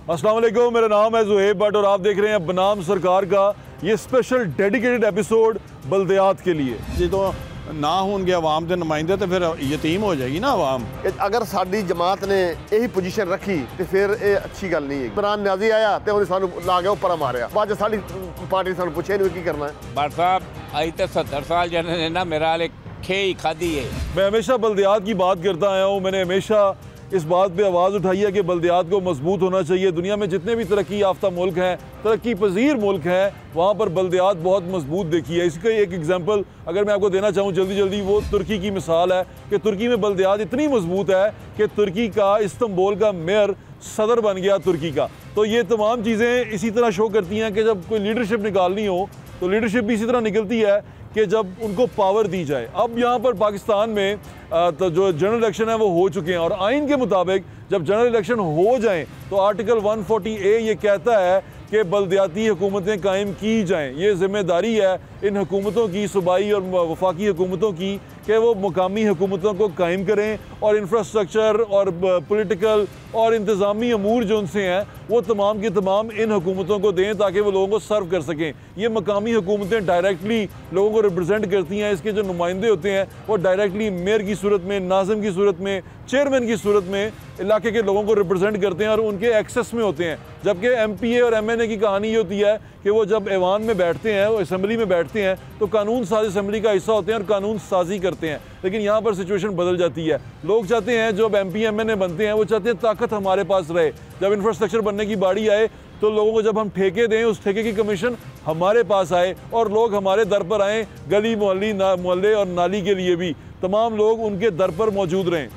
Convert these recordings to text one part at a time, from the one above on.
अस्सलाम वालेकुम, मेरा नाम है ज़ुहैब भट्ट और आप देख रहे हैं बनाम सरकार का ये स्पेशल डेडिकेटेड एपिसोड बल्दियात के लिए। जी तो ना होंगे अवाम के नुमाइंदे तो फिर यतीम हो जाएगी ना अवाम। अगर साडी जमात ने यही पोजीशन रखी तो फिर ये अच्छी गल नहीं है। इमरान न्याजी आया तो उन्हें सानू ला गया ऊपर मारिया, बाद साडी पार्टी सानू पूछे नहीं की करना है। भट्ट साहब अभी तो 70 साल जने ना मेरा खे ही खादी है। मैं हमेशा बल्दियात की बात करता आया हूँ। मैंने हमेशा इस बात पे आवाज़ उठाई है कि बल्दियात को मजबूत होना चाहिए। दुनिया में जितने भी तरक्की याफ्ता मुल्क हैं, तरक्की पजीर मुल्क हैं, वहाँ पर बल्दियात बहुत मजबूत देखी है। इसका एक एग्जांपल अगर मैं आपको देना चाहूँ जल्दी जल्दी, वो तुर्की की मिसाल है कि तुर्की में बल्दियात इतनी मजबूत है कि तुर्की का इस्तांबुल का मेयर सदर बन गया तुर्की का। तो ये तमाम चीज़ें इसी तरह शो करती हैं कि जब कोई लीडरशिप निकालनी हो तो लीडरशिप भी इसी तरह निकलती है कि जब उनको पावर दी जाए। अब यहाँ पर पाकिस्तान में तो जो जनरल इलेक्शन है वो हो चुके हैं और आइन के मुताबिक जब जनरल इलेक्शन हो जाएं तो आर्टिकल 140A ये कहता है कि बल्दियाती हुकूमतें कायम की जाएं। ये जिम्मेदारी है इन हुकूमतों की, सूबाई और वफाकी हुकूमतों की, कि वो मुकामी हुकूमतों को कायम करें और इंफ्रास्ट्रक्चर और पॉलिटिकल और इंतज़ामी अमूर जो उनसे हैं वो तमाम के तमाम इन हुकूमतों को दें ताकि वो लोगों को सर्व कर सकें। ये मकामी हुकूमतें डायरेक्टली लोगों को रिप्रेजेंट करती हैं। इसके जो नुमाइंदे होते हैं वो डायरेक्टली मेयर की सूरत में, नाज़िम की सूरत में, चेयरमैन की सूरत में इलाके के लोगों को रिप्रेजेंट करते हैं और उनके एक्सेस में होते हैं। जबकि MPA और MNA की कहानी ये होती है कि वो जब ऐवान में बैठते हैं, वो असम्बली में बैठते हैं तो कानून साज असम्बली का हिस्सा होते हैं और कानून साजी करते हैं। लेकिन यहाँ पर सिचुएशन बदल जाती है। लोग चाहते हैं, जो अब MP MNA बनते हैं वो चाहते हैं ताकत हमारे पास रहे। जब इंफ्रास्ट्रक्चर बनने की बारी आए तो लोगों को जब हम ठेके दें, उस ठेके की कमीशन हमारे पास आए और लोग हमारे दर पर आएँ। गली मोहल्ले और नाली के लिए भी तमाम लोग उनके दर पर मौजूद रहें।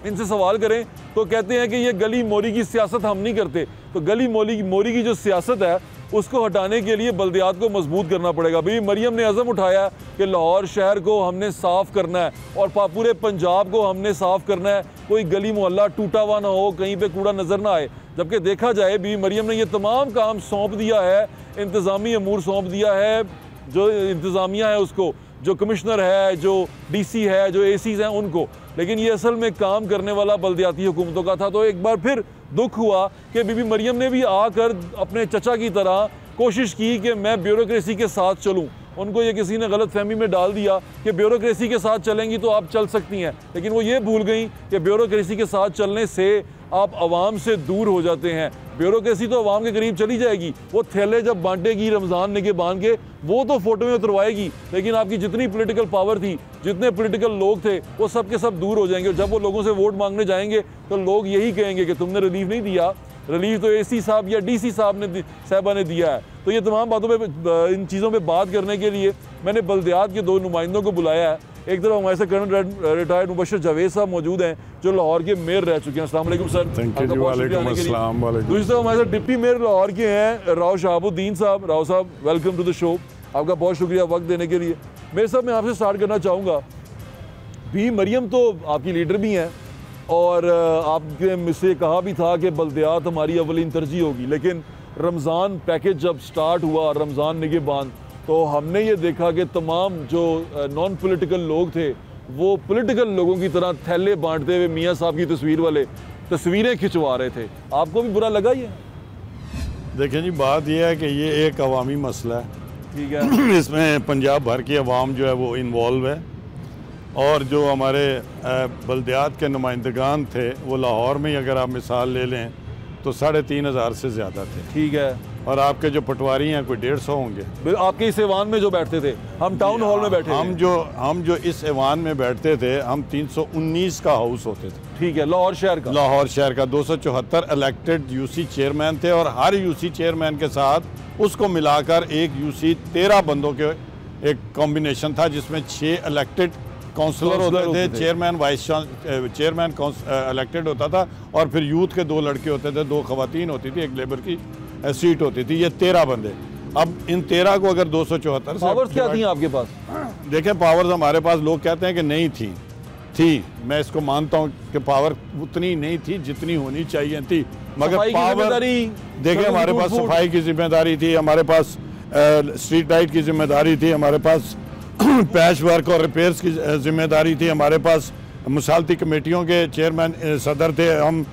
इनसे सवाल करें तो कहते हैं कि ये गली मोरी की सियासत हम नहीं करते। तो गली मोरी की जो सियासत है उसको हटाने के लिए बल्दियात को मजबूत करना पड़ेगा। बीबी मरियम ने अज़म उठाया कि लाहौर शहर को हमने साफ़ करना है और पूरे पंजाब को हमने साफ़ करना है। कोई गली मोहल्ला टूटा हुआ ना हो, कहीं पे कूड़ा नज़र ना आए। जबकि देखा जाए बीबी मरियम ने ये तमाम काम सौंप दिया है, इंतज़ामी अमूर सौंप दिया है, जो इंतज़ामिया है उसको, जो कमिश्नर है, जो DC है, जो ACs हैं उनको। लेकिन ये असल में काम करने वाला बल्दियाती हुकूमतों का था। तो एक बार फिर दुख हुआ कि बीबी मरियम ने भी आकर अपने चचा की तरह कोशिश की कि मैं ब्यूरोक्रेसी के साथ चलूं। उनको ये किसी ने गलत फहमी में डाल दिया कि ब्यूरोक्रेसी के साथ चलेंगी तो आप चल सकती हैं, लेकिन वो ये भूल गई कि ब्यूरोक्रेसी के साथ चलने से आप आवाम से दूर हो जाते हैं। ब्यूरोक्रेसी तो आवाम के करीब चली जाएगी, वो थैले जब बांटेगी रमज़ान ने के बांध के वो तो फ़ोटो में उतरवाएगी, लेकिन आपकी जितनी पॉलिटिकल पावर थी, जितने पॉलिटिकल लोग थे, वो सब के सब दूर हो जाएंगे। और जब वो लोगों से वोट मांगने जाएंगे तो लोग यही कहेंगे कि तुमने रिलीफ नहीं दिया, रिलीफ तो AC साहब या DC साहबा ने दिया है। तो ये तमाम बातों पे, इन चीज़ों पे बात करने के लिए मैंने बल्दियात के 2 नुमाइंदों को बुलाया है। एक तरफ हमारे साथ कर्नल रिटायर्ड मुबशर जावेद साहब मौजूद हैं जो लाहौर के मेयर रह चुके हैं। अस्सलाम वालेकुम सर। दूसरी तरफ हमारे साथ डिप्टी मेयर लाहौर के हैं राव शहाबुद्दीन साहब। राव साहब वेलकम टू द शो, आपका बहुत शुक्रिया वक्त देने के लिए। मेरे साहब मैं आपसे स्टार्ट करना चाहूँगा, बीबी मरियम तो आपकी लीडर भी हैं और आपने मुझसे कहा भी था कि बल्दियात हमारी अवलीन तरजीह होगी, लेकिन रमज़ान पैकेज जब स्टार्ट हुआ, रमज़ान निगहबान, तो हमने ये देखा कि तमाम जो नॉन पॉलिटिकल लोग थे वो पॉलिटिकल लोगों की तरह थैले बांटते हुए मियाँ साहब की तस्वीर वाले तस्वीरें खिंचवा रहे थे। आपको भी बुरा लगा ये? देखें जी, बात यह है कि ये एक अवामी मसला है, ठीक है। इसमें पंजाब भर की अवाम जो है वो इन्वॉल्व है और जो हमारे बल्दियात के नुमाइंदगान थे वो लाहौर में ही अगर आप मिसाल ले लें तो 3,500 से ज़्यादा थे, ठीक है। और आपके जो पटवारी हैं कोई 150 होंगे। आपके इस ऐवान में जो बैठते थे, हम टाउन हॉल में बैठे, हम जो इस ऐवान में बैठते थे, हम 319 का हाउस होते थे, ठीक है। लाहौर शहर का 274 इलेक्टेड UC चेयरमैन थे और हर UC चेयरमैन के साथ उसको मिलाकर एक UC 13 बंदों के एक कॉम्बिनेशन था जिसमें 6 इलेक्टेड काउंसलर होते थे, चेयरमैन वाइस चेयरमैन इलेक्टेड होता था और फिर यूथ के 2 लड़के होते थे, 2 खवातीन होती थी, एक लेबर की सीट होती थी। ये 13 बंदे। अब इन 13 को अगर 274 पावर्स क्या थी आपके पास? देखें, पावर्स हमारे पास, लोग कहते हैं कि नहीं थी, मैं इसको मानता हूँ कि पावर उतनी नहीं थी जितनी होनी चाहिए थी, मगर पावर देखें, हमारे पास सफाई की जिम्मेदारी थी, हमारे पास स्ट्रीट लाइट की जिम्मेदारी थी, हमारे पास पैच वर्क और रिपेयर्स की जिम्मेदारी थी, हमारे पास मुसालती कमेटियों के चेयरमैन सदर थे, हम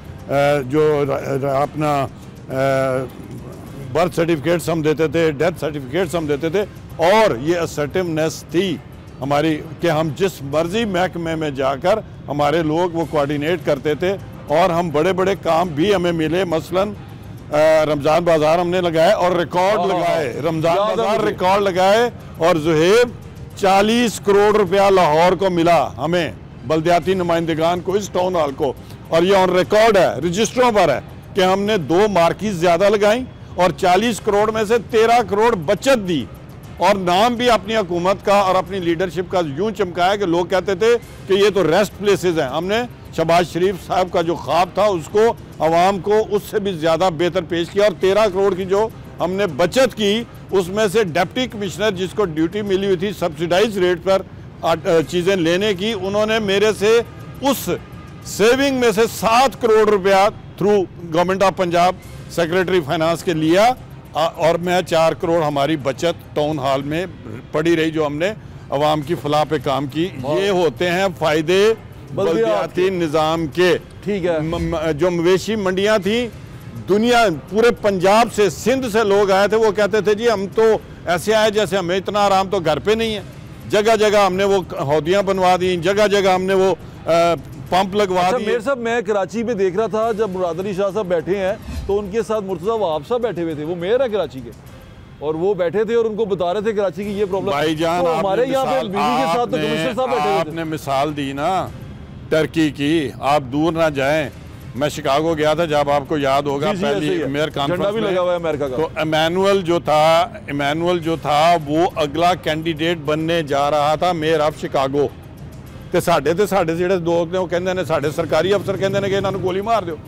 जो अपना बर्थ सर्टिफिकेट्स हम देते थे, डेथ सर्टिफिकेट्स हम देते थे, और ये असर्टिवनेस थी हमारी कि हम जिस मर्जी महकमे में जाकर हमारे लोग वो कोऑर्डिनेट करते थे, और हम बड़े बड़े काम भी हमें मिले। मसलन रमज़ान बाज़ार हमने लगाए और रिकॉर्ड लगाए, रमज़ान बाज़ार रिकॉर्ड लगाए, और ज़ुहैब 40 करोड़ रुपया लाहौर को मिला हमें, बल्दियाती नुमाइंदगान को, इस टाउन हॉल को, और ये ऑन रिकॉर्ड है, रजिस्टरों पर है कि हमने 2 मार्किस ज़्यादा लगाई और 40 करोड़ में से 13 करोड़ बचत दी, और नाम भी अपनी हुकूमत का और अपनी लीडरशिप का यूं चमकाया कि लोग कहते थे कि ये तो रेस्ट प्लेसेस हैं। हमने शहबाज शरीफ साहब का जो ख्वाब था उसको आवाम को उससे भी ज़्यादा बेहतर पेश किया, और 13 करोड़ की जो हमने बचत की उसमें से डिप्टी कमिश्नर जिसको ड्यूटी मिली हुई थी सब्सिडाइज रेट पर चीज़ें लेने की, उन्होंने मेरे से उस सेविंग में से 7 करोड़ रुपया through government of Punjab secretary finance के लिया, और मैं 4 करोड़ हमारी बचत टाउन हॉल में पड़ी रही जो हमने अवाम की फलाह पे काम की। ये होते हैं फ़ायदे बल्दियाती निज़ाम के। ठीक है। जो मवेशी मंडियाँ थी, दुनिया पूरे पंजाब से, सिंध से लोग आए थे, वो कहते थे जी हम तो ऐसे आए जैसे हमें इतना आराम तो घर पे नहीं है। जगह जगह हमने वो हौदियाँ बनवा दी, जगह जगह हमने वो पंप लगवा दिए। मेरे साहब, मैं कराची में देख रहा था जब मुराद अली शाह साहब बैठे हैं तो उनके साथ मुर्तज़ा वहाब साहब बैठे हुए थे, वो मेयर है कराची के, और वो बैठे थे और उनको बता रहे थे कराची की ये प्रॉब्लम। भाईजान, तो हमारे यहाँ पे बीवी के साथ तो कमिश्नर साहब बैठे हुए थे। आपने मिसाल दी ना टर्की की, आप दूर ना जाएं। मैं शिकागो गया था, जब आपको याद होगा, पहली मेयर कॉन्फ्रेंस भी लगा हुआ है अमेरिका का। तो इमैनुअल जो था वो अगला कैंडिडेट बनने जा रहा था मेयर ऑफ शिकागो। ਤੇ ਸਾਡੇ ਜਿਹੜੇ लोग ने वो कहते हैं साढ़े सरकारी अफसर कहते हैं कि इन्होंने गोली मार दो।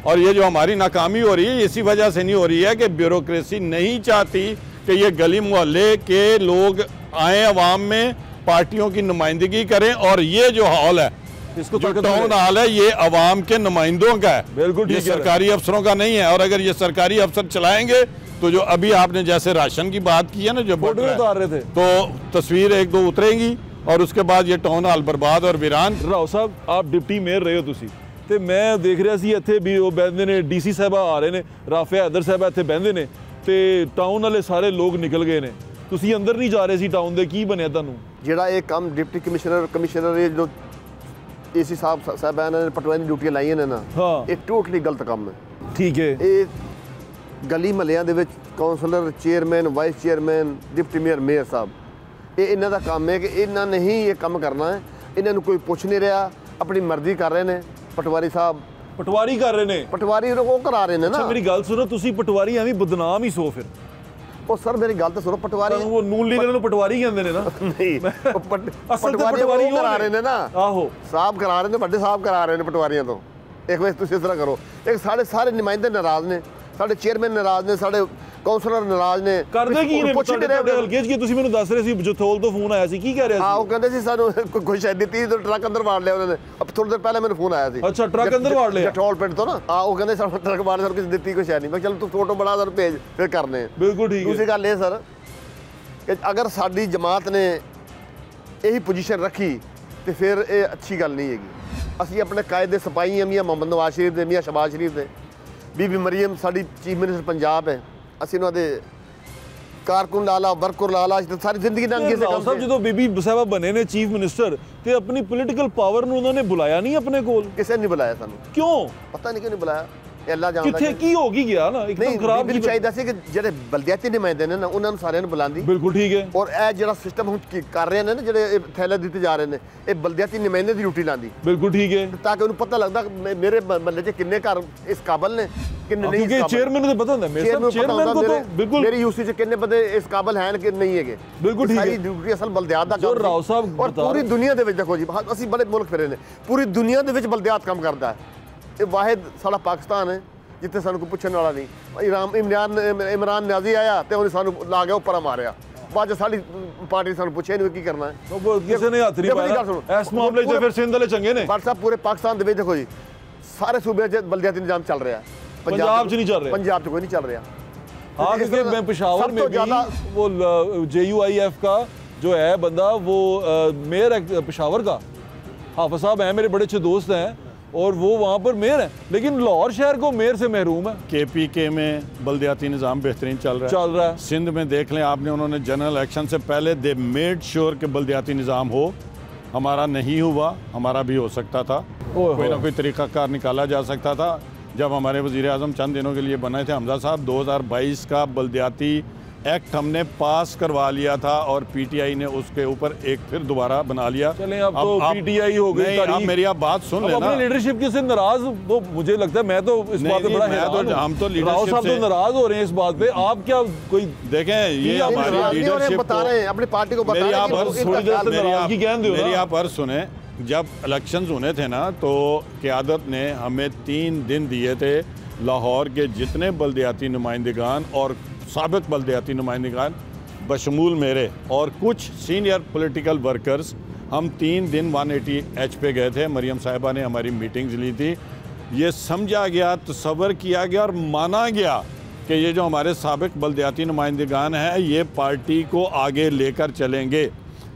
और ये जो हमारी नाकामी हो रही है इसी वजह से नहीं हो रही है कि ब्यूरोक्रेसी नहीं चाहती कि ये गली मोहल्ले के लोग आए अवाम में, पार्टियों की नुमाइंदगी करें, और ये जो हॉल है, इसको जो टाउन हॉल है, ये अवाम के नुमाइंदों का है, बिल्कुल ये सरकारी अफसरों का नहीं है। और अगर ये सरकारी अफसर चलाएंगे तो जो अभी आपने जैसे राशन की बात की है ना, जो फोटो उतार रहे थे, तो तस्वीर 1-2 उतरेंगी और उसके बाद ये टाउन हॉल बर्बाद और वीरान। राव साहब, आप डिप्टी मेयर रहे हो तुसी, ਤੇ ਮੈਂ ਦੇਖ ਰਿਹਾ ਸੀ ਇੱਥੇ ਵੀ ਉਹ ਬਹਿੰਦੇ ਨੇ, ਡੀਸੀ ਸਾਹਿਬਾ ਆ ਰਹੇ ਨੇ, ਰਾਫਿਆ ਹੈਦਰ ਸਾਹਿਬਾ ਇੱਥੇ ਬਹਿੰਦੇ ਨੇ, ਤੇ ਟਾਊਨ ਵਾਲੇ ਸਾਰੇ ਲੋਕ ਨਿਕਲ ਗਏ ਨੇ, ਤੁਸੀਂ ਅੰਦਰ ਨਹੀਂ ਜਾ ਰਹੇ ਸੀ ਟਾਊਨ ਦੇ, ਕੀ ਬਣਿਆ ਤੁਹਾਨੂੰ? ਜਿਹੜਾ ਇਹ ਕੰਮ ਡਿਪਟੀ ਕਮਿਸ਼ਨਰ ਇਹ ਜੋ ਏਸੀ ਸਾਹਿਬਾਨ ਨੇ ਪਟਵਾਰੀ ਦੀ ਡਿਊਟੀਆਂ ਲਾਈਆਂ ਨੇ ਨਾ, ਇਹ ਟੋਟਲੀ ਗਲਤ ਕੰਮ ਹੈ। ਠੀਕ ਹੈ। ਇਹ ਗਲੀ ਮਹੱਲਿਆਂ ਦੇ ਵਿੱਚ councillor, chairman, vice chairman, deputy mayor ਸਾਹਿਬ, ਇਹ ਇਹਨਾਂ ਦਾ ਕੰਮ ਹੈ ਕਿ ਇਹਨਾਂ ਨੇ ਹੀ ਇਹ ਕੰਮ ਕਰਨਾ ਹੈ। ਇਹਨਾਂ ਨੂੰ ਕੋਈ ਪੁੱਛ ਨਹੀਂ ਰਿਹਾ, ਆਪਣੀ ਮਰਜ਼ੀ ਕਰ ਰਹੇ ਨੇ। ਪਟਵਾਰੀ ਸਾਹਿਬ ਪਟਵਾਰੀ ਕਰ ਰਹੇ ਨੇ, ਪਟਵਾਰੀ ਉਹ ਕਰਾ ਰਹੇ ਨੇ ਨਾ। ਮੇਰੀ ਗੱਲ ਸੁਣੋ, ਤੁਸੀਂ ਪਟਵਾਰੀ ਐਵੇਂ ਬਦਨਾਮ ਹੀ ਸੋ ਫਿਰ। ਉਹ ਸਰ ਮੇਰੀ ਗੱਲ ਤਾਂ ਸੁਣੋ, ਪਟਵਾਰੀ ਉਹ ਨੂਨ ਲੀਡਰ ਨੂੰ ਪਟਵਾਰੀ ਕਹਿੰਦੇ ਨੇ ਨਾ। ਨਹੀਂ, ਪਟਵਾਰੀ ਉਹ ਕਰਾ ਰਹੇ ਨੇ ਨਾ। ਆਹੋ, ਸਾਹਿਬ ਕਰਾ ਰਹੇ ਨੇ, ਵੱਡੇ ਸਾਹਿਬ ਕਰਾ ਰਹੇ ਨੇ ਪਟਵਾਰੀਆਂ ਤੋਂ। ਇੱਕ ਵਾਰ ਤੁਸੀਂ ਇਸ ਤਰ੍ਹਾਂ ਕਰੋ, ਇੱਕ ਸਾਡੇ ਸਾਰੇ ਨੁਮਾਇੰਦੇ ਨਾਰਾਜ਼ ਨੇ, ਸਾਡੇ ਚੇਅਰਮੈਨ ਨਾਰਾਜ਼ ਨੇ, ਸਾਡੇ ਕਾਉਂਸਲਰ ਨਾਰਾਜ਼ ਨੇ। ਕਰਦੇ ਕੀ ਨੇ ਤੁਹਾਡੇ ਹਲਕੇ 'ਚ? ਕੀ ਤੁਸੀਂ ਮੈਨੂੰ ਦੱਸ ਰਹੇ ਸੀ ਜਥੋਲ ਤੋਂ ਫੋਨ ਆਇਆ ਸੀ, ਕੀ ਕਹਿ ਰਿਹਾ ਸੀ? ਹਾਂ, ਉਹ ਕਹਿੰਦੇ ਸੀ ਸਾਨੂੰ ਕੋਈ ਸ਼ਾਇਦ 30 ਟਰੱਕ ਅੰਦਰ ਵਾੜ ਲਿਆ ਉਹਨਾਂ ਨੇ। ਥੋੜੀ ਦੇਰ ਪਹਿਲਾਂ ਮੈਨੂੰ ਫੋਨ ਆਇਆ ਸੀ। ਅੱਛਾ, ਟਰੱਕ ਅੰਦਰ ਵਾੜ ਲਿਆ ਜਠੌਲ ਪਿੰਡ ਤੋਂ ਨਾ। ਹਾਂ, ਉਹ ਕਹਿੰਦੇ ਸਾਨੂੰ ਟਰੱਕ ਵਾੜ, ਸਾਨੂੰ ਕਿਸੇ ਦਿੱਤੀ ਕੋਈ ਸ਼ਾਇਦ ਨਹੀਂ। ਮੈਂ ਚਲ ਤੂੰ ਫੋਟੋ ਬਣਾ ਸਾਨੂੰ ਭੇਜ, ਫਿਰ ਕਰਨੇ ਆ। ਬਿਲਕੁਲ ਠੀਕ ਹੈ। ਦੂਸਰੀ ਗੱਲ ਇਹ ਸਰ ਕਿ ਅਗਰ ਸਾਡੀ ਜਮਾਤ ਨੇ ਇਹੀ ਪੋਜੀਸ਼ਨ ਰੱਖੀ ਤੇ ਫਿਰ ਇਹ ਅੱਛੀ ਗੱਲ ਨਹੀਂ ਹੈਗੀ। ਅਸੀਂ ਆਪਣੇ ਕਾਇਦੇ ਸਿਪਾਹੀ ਹਾਂ, ਮੀਆਂ ਮੁਹੰਮਦ ਨਵਾਜ਼ ਸ਼ਰੀਫ ਦੇ, ਮੀਆਂ ਸ਼ਹਬਾਜ਼ ਸ਼ਰੀਫ ਦੇ। ਬੀਬੀ ਮਰੀਮ ਸਾਡੀ ਚੀਫ ਮਿਨਿਸਟਰ ਪੰਜਾਬ ਹੈ, ਅਸੀਂ ਉਹਨਾਂ ਦੇ कारकुन लाला, वर्कुर लाला, सारी जिंदगी नंगे से काम साहब जो बीबी साहबा बने ने चीफ मिनिस्टर ते अपनी पॉलिटिकल पावर ਨੂੰ उन्होंने बुलाया नहीं अपने कोल। किसे नहीं बुलाया ਸਾਨੂੰ? क्यों पता नहीं क्यों नहीं बुलाया, ਅੱਲਾ ਜਾਣਦਾ। ਕਿੱਥੇ ਕੀ ਹੋ ਗਿਆ ਨਾ, ਇੱਕਦਮ ਖਰਾਬ ਨਹੀਂ ਚਾਹੀਦਾ ਸੀ ਕਿ ਜਿਹੜੇ ਬਲਦਿਆਤੀ ਨੁਮਾਇੰਦੇ ਨੇ ਨਾ ਉਹਨਾਂ ਨੂੰ ਸਾਰਿਆਂ ਨੂੰ ਬੁਲਾਉਂਦੀ। ਬਿਲਕੁਲ ਠੀਕ ਹੈ। ਔਰ ਇਹ ਜਿਹੜਾ ਸਿਸਟਮ ਹੁਣ ਕਰ ਰਹੇ ਨੇ ਨਾ, ਜਿਹੜੇ ਥੈਲੇ ਦਿੱਤੇ ਜਾ ਰਹੇ ਨੇ, ਇਹ ਬਲਦਿਆਤੀ ਨੁਮਾਇੰਦੇ ਦੀ ਡਿਊਟੀ ਲਾਉਂਦੀ। ਬਿਲਕੁਲ ਠੀਕ ਹੈ, ਤਾਂ ਕਿ ਉਹਨੂੰ ਪਤਾ ਲੱਗਦਾ ਮੇਰੇ ਮਹੱਲੇ 'ਚ ਕਿੰਨੇ ਘਰ ਇਸ ਕਾਬਲ ਨੇ, ਕਿੰਨੇ ਨਹੀਂ। ਕਿਉਂਕਿ ਚੇਅਰਮੈਨ ਨੂੰ ਪਤਾ ਹੁੰਦਾ, ਮੇਰੇ ਸਾਹਿਬ ਚੇਅਰਮੈਨ को तो बिल्कुल मेरी यूसी से कितने बंदे इस काबिल हैं कि नहीं है। बिल्कुल ठीक है। सारी ड्यूटी असल बलदियात दा जो राव साहब और पूरी दुनिया दे विच देखो जी, ਅਸੀਂ बड़े मुल्क फिरे ने, पूरी दुनिया दे विच बलदियात काम करता है। ਇਹ ਵਾਹਿਦ ਸਾਡਾ ਪਾਕਿਸਤਾਨ ਹੈ ਜਿੱਥੇ ਸਾਨੂੰ ਕੋਈ ਪੁੱਛਣ ਵਾਲਾ ਨਹੀਂ। ਇਮਰਾਨ ਨਿਆਜ਼ੀ ਆਇਆ ਤੇ ਉਹਨੇ ਸਾਨੂੰ ਲਾ ਗਿਆ ਉੱਪਰ ਮਾਰਿਆ। ਬਾਅਦ ਸਾਡੀ ਪਾਰਟੀ ਸਾਨੂੰ ਪੁੱਛਿਆ ਨਹੀਂ ਕੀ ਕਰਨਾ ਹੈ, ਕਿਸੇ ਨੇ ਹੱਥ ਨਹੀਂ ਪਾਇਆ ਇਸ ਮਾਮਲੇ 'ਚ। ਫਿਰ ਸਿੰਧ ਵਾਲੇ ਚੰਗੇ ਨੇ। ਪਰ ਸਾਹਿਬ ਪੂਰੇ ਪਾਕਿਸਤਾਨ ਦੇ ਵਿੱਚ ਦੇਖੋ ਜੀ, ਸਾਰੇ ਸੂਬਿਆਂ 'ਚ ਬਲदियाती निज़ाम चल रहा है, पंजाब 'ਚ नहीं चल रहा, पंजाब 'ਚ कोई नहीं चल रहा। हाँ, क्योंकि मैं पेशावर में भी वो JUIF का जो है बंदा, वो मेयर है पेशावर का, हाफिज साहब हैं, मेरे बड़े अच्छे दोस्त हैं। और वो वहाँ पर मेयर है, लेकिन लाहौर शहर को मेयर से महरूम है। KPK में बल्दियाती निज़ाम बेहतरीन चल रहा है। सिंध में देख लें आपने, उन्होंने जनरल इलेक्शन से पहले दे मेड श्योर कि बल्दियाती निज़ाम हो। हमारा नहीं हुआ, हमारा भी हो सकता था, कोई ना कोई तरीक़ाकार निकाला जा सकता था। जब हमारे वज़ीर आज़म चंद दिनों के लिए बने थे हमजा साहब, 2022 का बल्दियाती एक्ट हमने पास करवा लिया था और PTI ने उसके ऊपर एक फिर दोबारा बना लिया। चलें अब तो PTI हो गई। आप मेरी आप बात सुन लेना। अपनी लीडरशिप की से नाराज तो मुझे लगता है, मैं तो इस बात पे बड़ा हैरान हूं। हम तो राव साहब तो नाराज हो रहे हैं इस बात पे। आप क्या कोई देखें, ये हमारी लीडरशिप बता रहे हैं, अपनी पार्टी को बता रहे हैं। मेरी आप हर सुने, जब इलेक्शंस होने थे ना तो क़यादत ने हमें 3 दिन दिए थे, लाहौर के जितने बल्दियाती नुमाइंदगान और साबिक बल्दियाती नुमाइंदगान बशमूल मेरे और कुछ सीनियर पॉलिटिकल वर्कर्स, हम 3 दिन 180H पे गए थे। मरियम साहिबा ने हमारी मीटिंग्स ली थी। ये समझा गया, तसव्वुर किया गया और माना गया कि ये जो हमारे साबिक बल्दियाती नुमाइंदगान हैं ये पार्टी को आगे लेकर चलेंगे,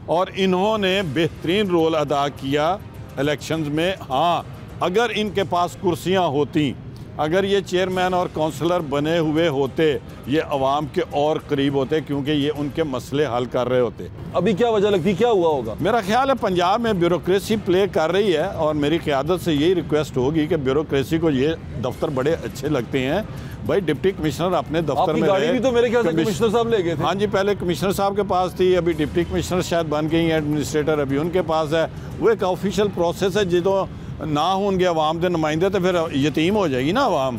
और इन्होंने बेहतरीन रोल अदा किया इलेक्शंस में। हाँ, अगर इनके पास कुर्सियाँ होती, अगर ये चेयरमैन और काउंसलर बने हुए होते, ये अवाम के और करीब होते, क्योंकि ये उनके मसले हल कर रहे होते। अभी क्या वजह लगती, क्या हुआ होगा? मेरा ख्याल है पंजाब में ब्यूरोक्रेसी प्ले कर रही है, और मेरी क़यादत से यही रिक्वेस्ट होगी कि ब्यूरोक्रेसी को ये दफ्तर बड़े अच्छे लगते हैं। भाई डिप्टी कमिश्नर अपने दफ्तर में गाड़ी भी तो मेरे ख्याल से कमिश्नर साहब ले गए थे। हाँ जी, पहले कमिश्नर साहब के पास थी, अभी डिप्टी कमिश्नर शायद बन गई हैं, एडमिनिस्ट्रेटर अभी उनके पास है। वो एक ऑफिशियल प्रोसेस है। जो ना होंगे अवाम के नुमाइंदे तो फिर यतीम हो जाएगी ना अवाम।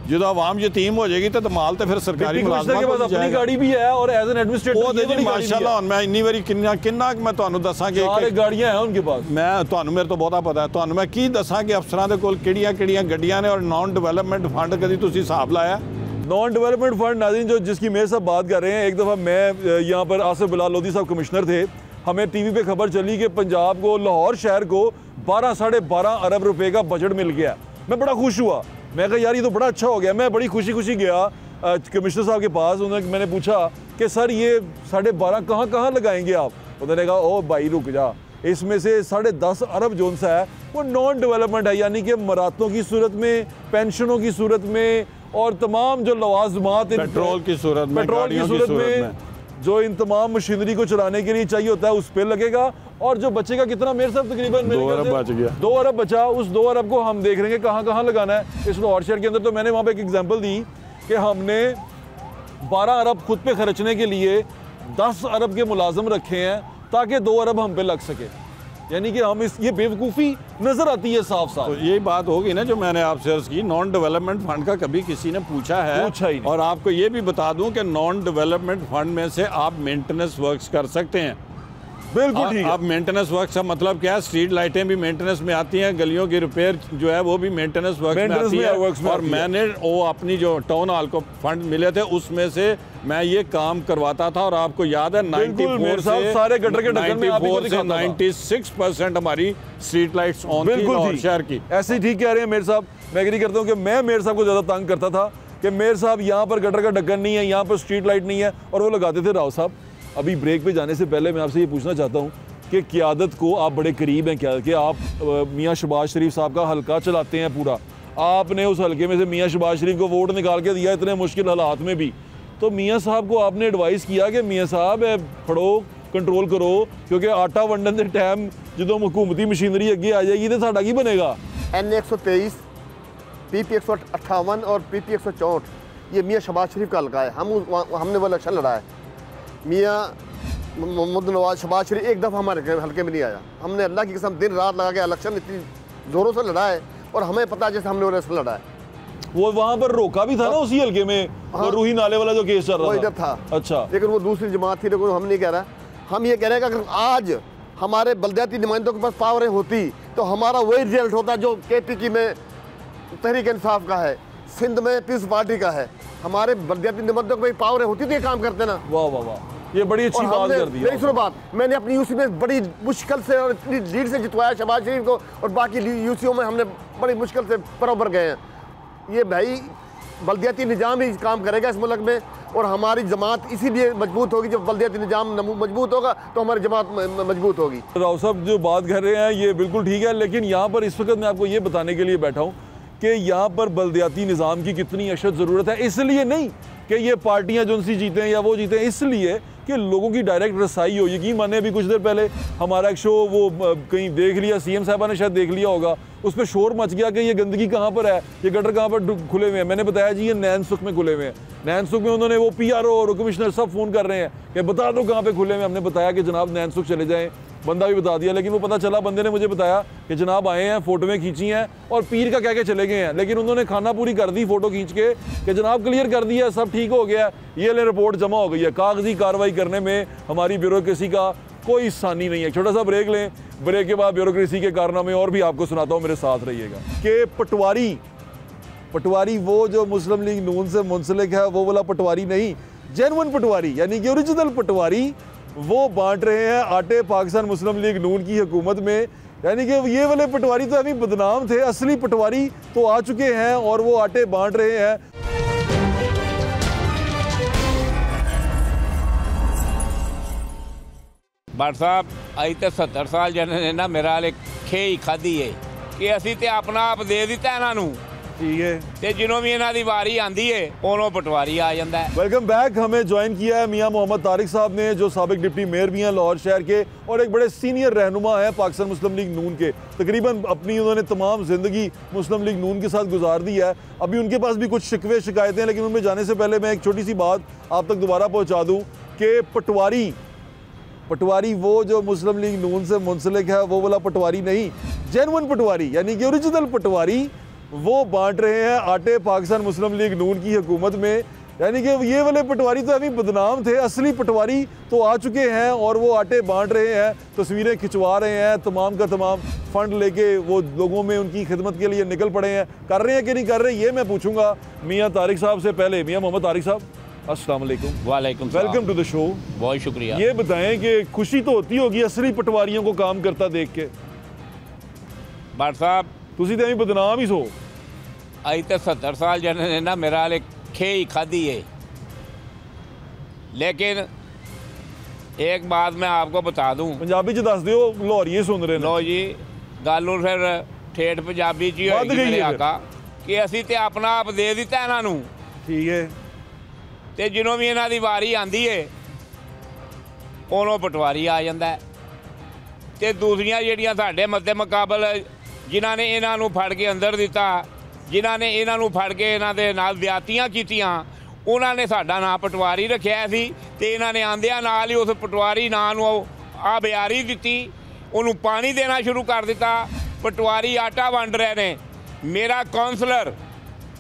जो अवाम यतीम हो जाएगी तो माल तो फिर सरकारी मुलाजमत के पास अपनी गाड़ी भी है और एज एन एडमिनिस्ट्रेटर माशाल्लाह। मैं इन्नी बारी किन्ना मैं तुहानू दसां कि सारे गाड़ियां हैं उनके पास। मैं तुहानू मेरे तो बहुता पता है, तुहानू मैं की दसां कि अफसरां दे कोल किहड़ियां गड्डियां ने और नॉन डेवलपमेंट फंड कभी तुसीं हिसाब लाया? नॉन डेवलपमेंट फंड नाज़रीन जो जिसकी मेयर साहब बात कर रहे हैं, एक दफ़ा मैं यहाँ पर आसिफ बिलाल लोधी साहब कमिश्नर थे, हमें टीवी पे खबर चली कि पंजाब को, लाहौर शहर को 12-12.5 अरब रुपए का बजट मिल गया। मैं बड़ा खुश हुआ, मैं कहा यार ये तो बड़ा अच्छा हो गया। मैं बड़ी खुशी गया कमिश्नर साहब के पास। मैंने पूछा कि सर ये 12.5 कहाँ लगाएंगे आप? उन्होंने कहा ओ भाई रुक जा, इसमें से 10.5 अरब जोन सा है वो नॉन डेवलपमेंट है, यानी कि मरातों की सूरत में, पेंशनों की सूरत में और तमाम जो लवाजमात पेट्रोल की सूरत में जो इन तमाम मशीनरी को चलाने के लिए चाहिए होता है उस पर लगेगा। और जो बचेगा कितना मेरे साहब, तकरीबन 2 अरब बच गया। 2 अरब बचा, उस 2 अरब को हम देख रहे हैं कहाँ लगाना है इस लाहौर शहर के अंदर। तो मैंने वहाँ पे एक एग्जांपल दी कि हमने 12 अरब खुद पे खर्चने के लिए 10 अरब के मुलाजम रखे हैं ताकि 2 अरब हम पे लग सके। यानी कि हम ये बेवकूफ़ी नजर आती है साफ साफ। तो यही बात होगी ना जो मैंने आपसे अर्ज की, नॉन डेवलपमेंट फंड का कभी किसी ने पूछा है? पूछा ही नहीं। और आपको ये भी बता दूं कि नॉन डेवलपमेंट फंड में से आप मेंटेनेंस वर्क्स कर सकते हैं। बिल्कुल ठीक है। अब मेंटेनेंस वर्क का मतलब क्या है? स्ट्रीट लाइटें भी मेंटेनेंस में आती हैं, गलियों की रिपेयर जो है वो भी मेंटेनेंस वर्क में आती है। और मैंने वो अपनी जो टाउन हॉल को फंड मिले थे उसमें से मैं ये काम करवाता था। और आपको याद है 94 से सारे गटर के ढक्कन में आप ही को दिखाता था। 96% हमारी स्ट्रीट लाइट्स ऑन थी लाहौर शहर की। ऐसे ही ठीक कह रहे हैं मेयर साहब। मैं एग्री करता हूँ कि मैं मेयर साहब को ज़्यादा तंग करता था कि मेयर साहब यहाँ पर गटर का ढक्कन नहीं है, यहाँ पर स्ट्रीट लाइट नहीं है, और वो लगाते थे राव साहब। अभी ब्रेक पे जाने से पहले मैं आपसे ये पूछना चाहता हूँ कि क़यादत को आप बड़े करीब हैं क्या, कि आप मियाँ शहबाज शरीफ साहब का हलका चलाते हैं पूरा, आपने उस हलके में से मियाँ शहबाज शरीफ को वोट निकाल के दिया इतने मुश्किल हालात में भी, तो मियाँ साहब को आपने एडवाइस किया कि मियाँ साहब फड़ो कंट्रोल करो, क्योंकि आटा वंडन के टाइम जो हुकूमती मशीनरी अगे आ जाएगी तो साडा की बनेगा? N123, PP 158 और PP 164 ये मियाँ शहबाज शरीफ का हलका है। हमने वो इलेक्शन लड़ा है। मियाँ मोहम्मद नवाज शहबाज शरीफ एक दफ़ा हमारे हल्के में नहीं आया। हमने अल्लाह की कसम दिन रात लगा के इलेक्शन इतनी ज़ोरों से लड़ा है और हमें पता है जैसे हमने वो इलेक्शन लड़ा है। वो वहाँ पर रोका भी था ना उसी हल्के में। हाँ, वो रूही नाले वाला जो केस चल रहा था वो इधर था। अच्छा, लेकिन वो दूसरी जमात थी। लेकिन हम नहीं कह रहा, हम ये कह रहे हैं कि अगर आज हमारे बल्दियाती नुमाइंदों के पास पावरें होती तो हमारा वही रिजल्ट होता जो KPK में तहरीक इंसाफ का है, सिंध में पीस पार्टी का है। हमारे बल्दियाती नुमाइंदों के पावरें होती तो ये काम करते ना। वाह वाह वाह, ये बड़ी अच्छी बात कर दी। मेरी सुनो बात, मैंने अपनी यूसी में बड़ी मुश्किल से और इतनी लीड से जितवाया शहबाज शरीफ को, और बाकी यूसीओ में हमने बड़ी मुश्किल से बराबर गए हैं। ये भाई बल्दियाती निज़ाम ही काम करेगा इस मुल्क में। और हमारी जमात इसीलिए मजबूत होगी, जब बल्दियाती निज़ाम मजबूत होगा तो हमारी जमात मजबूत होगी। राव साहब जो बात कर रहे हैं ये बिल्कुल ठीक है, लेकिन यहाँ पर इस वक्त मैं आपको ये बताने के लिए बैठा हूँ कि यहाँ पर बल्दियाती निज़ाम की कितनी अशद ज़रूरत है। इसलिए नहीं कि ये पार्टियाँ जो सी जीतें या वो जीतें, इसलिए कि लोगों की डायरेक्ट रसाई हो। यकीन माने अभी कुछ देर पहले हमारा एक शो वो कहीं देख लिया, सीएम साहबा ने शायद देख लिया होगा, उस पर शोर मच गया कि ये गंदगी कहाँ पर है, ये गटर कहाँ पर खुले हुए हैं। मैंने बताया जी ये नैन सुख में खुले हुए हैं। नैन सुख में उन्होंने वो PRO और कमिश्नर सब फ़ोन कर रहे हैं कि बता दो कहाँ पे खुले हुए हैं। हमने बताया कि जनाब नैन सुख चले जाएँ, बंदा भी बता दिया, लेकिन वो पता चला बंदे ने मुझे बताया कि जनाब आए हैं, फ़ोटोएँ खींची हैं और पीर का कह के चले गए हैं, लेकिन उन्होंने खाना पूरी कर दी फ़ोटो खींच के कि जनाब क्लियर कर दिया, सब ठीक हो गया, ये ले रिपोर्ट जमा हो गई है। कागजी कार्रवाई करने में हमारी ब्यूरोक्रेसी का कोई सानी नहीं है। छोटा सा ब्रेक लें, ब्रेक के बाद ब्यूरोक्रेसी के कारनामे और भी आपको सुनाता हूँ, मेरे साथ रहिएगा। कि पटवारी वो जो मुस्लिम लीग नून से मुंसलिक है वो वाला पटवारी नहीं, जेन्युइन पटवारी यानी कि ओरिजिनल पटवारी वो बांट रहे हैं आटे पाकिस्तान मुस्लिम लीग नून की हुकूमत में। यानी कि ये वाले पटवारी तो अभी बदनाम थे, असली पटवारी तो आ चुके हैं और वो आटे बांट रहे हैं। भट्ट साहब अज तो 70 साल जने ना मेरा हाल खे ही खाधी है कि असी तो अपना आप दे दिता इन्हों, ठीक है, ते जिन्हों भी इन्हों की वारी आती है उन्हों पटवारी आ जाता है। Welcome back. हमें ज्वाइन किया है मियां मोहम्मद तारिक साहब ने, जो साबिक डिप्टी मेयर भी हैं लाहौर शहर के और एक बड़े सीनियर रहनुमा हैं पाकिस्तान मुस्लिम लीग नून के। तकरीबन अपनी उन्होंने तमाम ज़िंदगी मुस्लिम लीग नून के साथ गुजार दी है। अभी उनके पास भी कुछ शिकवे शिकायतें, लेकिन उनमें जाने से पहले मैं एक छोटी सी बात आप तक दोबारा पहुँचा दूँ कि पटवारी वो जो मुस्लिम लीग नून से मुंसलिक है वो वाला पटवारी नहीं, जेन्युइन पटवारी यानी कि ओरिजिनल पटवारी वो बांट रहे हैं आटे पाकिस्तान मुस्लिम लीग नून की हुकूमत में। यानी कि ये वाले पटवारी तो अभी बदनाम थे, असली पटवारी तो आ चुके हैं और वो आटे बांट रहे हैं, तस्वीरें खिंचवा रहे हैं, तमाम का तमाम फंड लेके वो लोगों में उनकी खिदमत के लिए निकल पड़े हैं। कर रहे हैं कि नहीं कर रहे, ये मैं पूछूंगा मियाँ तारिक साहब से। पहले मियाँ मोहम्मद तारिक साहब, अस्सलाम वालेकुम। वालेकुम, वेलकम टू द शो। बहुत शुक्रिया। ये बताएं कि खुशी तो होती होगी असली पटवारियों को काम करता देख के? भट्ट साहब तुसी तो अभी बदनाम ही सो। अज तो 70 साल जने ने ना मेरा हाल खे ही खाधी है, लेकिन एक बात मैं आपको बता दूं, पंजाबी च दस दियो, लाहौरिये सुन रहे लो जी गल फिर ठेठ पंजाबी च होगी मेरे आका कि असी तो अपना आप दे दिता इन्हों, ठीक है, ते जिन्हों भी इन्हों की वारी आती है उन्हों पटवारी आ जाता है। ते दूसरियां जिहड़ियां साडे मद्दे मुकाबल जिन्हां ने इन्हों फड़ के अंदर दिता, जिन्हां ने इन्हों फड़ के इन्हां दे नाल ज्यादतियां कीतियां, उन्होंने साडा नाम पटवारी रखिया सी ते इन्हां ने आंदियां नाल ही उस पटवारी नाम नूं आ बियारी दित्ती, उन्होंने पानी देना शुरू कर दिता। पटवारी आटा वंड रहे ने। मेरा कौंसलर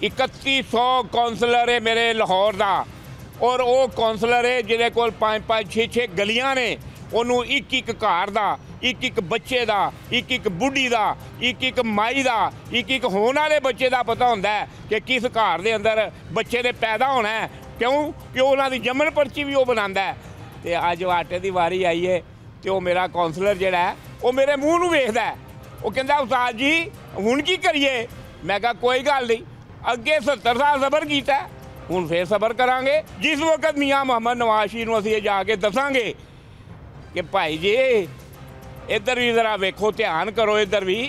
3100 कौंसलर है मेरे लाहौर का, और वो कौंसलर है जिहदे कोल 5-5 6-6 गलियां ने, उन्होंने एक घर का, एक बच्चे का, एक बुढ़ी का, एक माई का, एक होने वाले बच्चे का पता होंदा है कि किस घर के अंदर बच्चे ने पैदा होना है, क्यों कि उन्होंने जमन पर्ची भी वो बनाता है। तो अज आटे की वारी आई है तो मेरा कौंसलर जिहड़ा है वो मेरे मूँह नूं वेखदा है, वो कहता उस्ताद जी हुण की करिए। मैं कहा कोई गल नहीं, अगे 70 साल सबर किया, हुण फिर सबर करांगे। जिस वक्त मियाँ मोहम्मद नवाज शरीफ नूं असीं जाके दसांगे कि भाई जी इधर भी जरा वेखो, ध्यान करो इधर भी,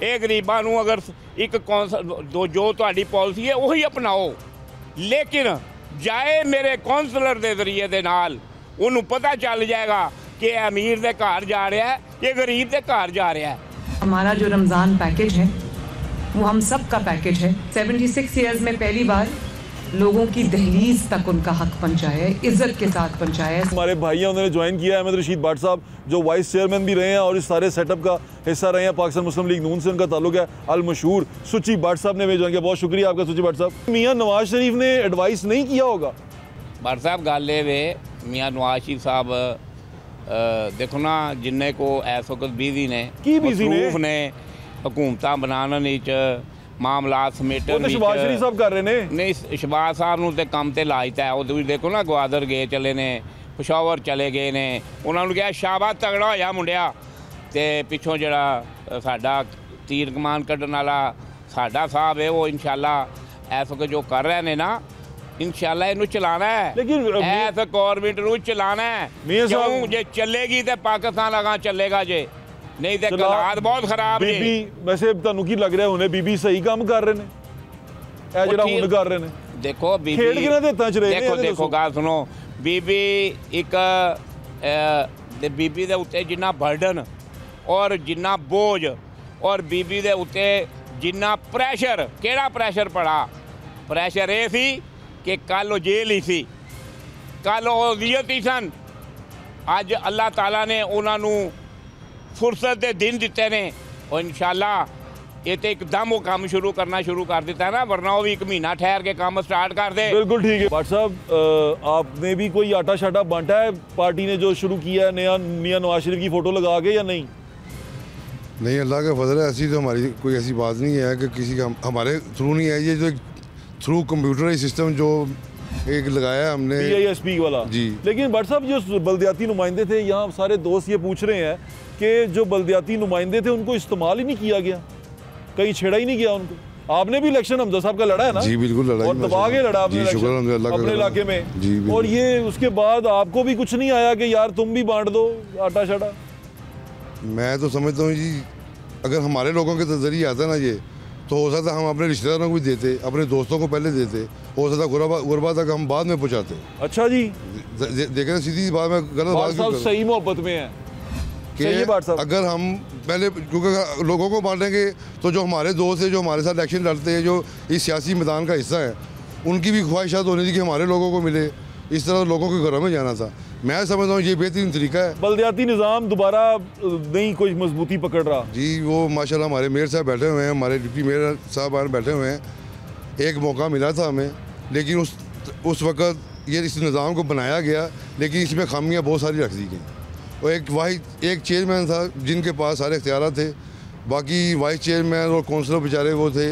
ये गरीबां नूं अगर एक कौंसल जो तुहाडी पॉलिसी है वही अपनाओ, लेकिन जाए मेरे कौंसलर के जरिए दे नाल उन्होंने पता चल जाएगा कि अमीर दे घर जा रहा है, ये गरीब दे घर जा रहा है। हमारा जो रमज़ान पैकेज है वो हम सब का पैकेज है। 76 ईयर्स में पहली बार लोगों की दहलीज तक उनका हक पहुंचाया है, इज्जत के साथ पहुंचाया है। हमारे भाई हैं, उन्होंने ज्वाइन किया है अहमद रशीद भट्ट साहब, जो वाइस चेयरमैन भी रहे हैं और इस सारे सेटअप का हिस्सा रहे हैं। पाकिस्तान मुस्लिम लीग नून से उनका ताल्लुक है। अल मशहूर सुची भट्ट साहब ने भी ज्वाइन किया, बहुत शुक्रिया आपका सुची भट्ट साहब। मियाँ नवाज शरीफ ने एडवाइस नहीं किया होगा? भट्ट साहब गल ये वे, मियाँ नवाज शरीफ साहब देखो ना, जिन्ने को इस वक्त बिजी ने, की बिजी ने हुकूमत बनाने मामला समेटन शहबाज शरीफ साहब कर रहे ने। नहीं, शहबाज साहब नूं ते काम ते लाजता है। वो देखो ना ग्वादर गए चले ने, पेशावर चले गए ने, उन्होंने कहा शाबाश तगड़ा होया मुंडिया। ते पिछों जड़ा साडा तीर कमान कड्ढण वाला साडा साहब है, वो इंशाल्लाह इस वक्त जो कर रहे हैं ना इंशाल्लाह इनू चलाना है, लेकिन ऐसा गवर्नमेंट नू चलाना है। मियां साहब- क्यों जे चलेगी तो पाकिस्तान अगा चलेगा जे, नहीं तो हालात बहुत खराब जे। बीबी वैसे ਤੁਹਾਨੂੰ ਕੀ ਲੱਗ ਰਿਹਾ ਹੁਣੇ ਬੀਬੀ ਸਹੀ ਕੰਮ ਕਰ ਰਹੇ ਨੇ ਇਹ ਜਿਹੜਾ ਹੁਣ ਕਰ ਰਹੇ ਨੇ? देखो बीबी खेड किन्हां दे हत्थां च रहे ने? देखो ਇਹਦੇ देखो ਦੱਸੋ। गल सुनो, बीबी एक बीबी दे उत्ते जिन्ना बर्डन और जिन्ना बोझ और बीबी दे उत्ते जिन्ना प्रैशर, केड़ा प्रैशर पड़ा? प्रैशर ये सी कि कल वो जेल ही सी, कल वो अज़ियत ही सन। अज अल्लाह ताला ने उन्होंने फुरसत के दिन दिते ने और इंशाल्लाह ये तो एकदम वो काम करना शुरू कर दिता है ना, वरना वो भी एक महीना ठहर के काम स्टार्ट कर दे। बिल्कुल ठीक है। भट्ट साहब आपने भी कोई आटा शाटा बांटा है पार्टी ने जो शुरू किया है नया, मियां नवाज शरीफ की फोटो लगा के या नहीं? नहीं, अल्लाह का फजल है, ऐसी तो हमारी कोई ऐसी बात नहीं है कि किसी का हमारे थ्रू नहीं है। ये जो थ्रू कंप्यूटर सिस्टम जो एक लगाया है हमने PISP वाला जी। लेकिन भट्ट साहब जो बल्दियाती नुमाइंदे थे, यहाँ सारे दोस्त ये पूछ रहे हैं कि जो बल्दियाती नुमाइंदे थे उनको इस्तेमाल ही नहीं किया गया, कहीं छेड़ा ही नहीं गया उनको। आपने भी इलेक्शन हमजा साहब का लड़ा है ना? जी बिल्कुल लड़ा, और दबा के लड़ा आपने इलेक्शन अपने इलाके में जी। और ये उसके बाद आपको भी कुछ नहीं आया कि यार तुम भी बांट दो आटा शाटा? मैं तो समझता हूँ जी, अगर हमारे लोगों के जरिए आता ना ये, तो हो सकता हम अपने रिश्तेदारों को भी देते, अपने दोस्तों को पहले देते, हो सकता गुरबा तक हम बाद में पहुँचाते। अच्छा जी, देखें सीधी बात में गलत बात साहब सही मोहब्बत में है कि अगर हम पहले, क्योंकि लोगों को बांटेंगे तो जो हमारे दोस्त हैं, जो हमारे साथ इलेक्शन लड़ते हैं, जो इस सियासी मैदान का हिस्सा है, उनकी भी ख्वाहिशात होनी थी कि हमारे लोगों को मिले। इस तरह लोगों के घरों में जाना था। मैं समझता हूँ ये बेहतरीन तरीका है। बल्दियाती निज़ाम दोबारा नहीं कोई मजबूती पकड़ रहा जी। वो माशाल्लाह हमारे मेयर साहब बैठे हुए हैं, हमारे डिप्टी मेयर साहब बैठे हुए हैं। एक मौका मिला था हमें, लेकिन उस वक़्त ये इस निज़ाम को बनाया गया, लेकिन इसमें खामियाँ बहुत सारी रख दी गई। और एक चेयरमैन था जिनके पास सारे इख्तियार थे, बाकी वाइस चेयरमैन और काउंसलर बेचारे वो थे,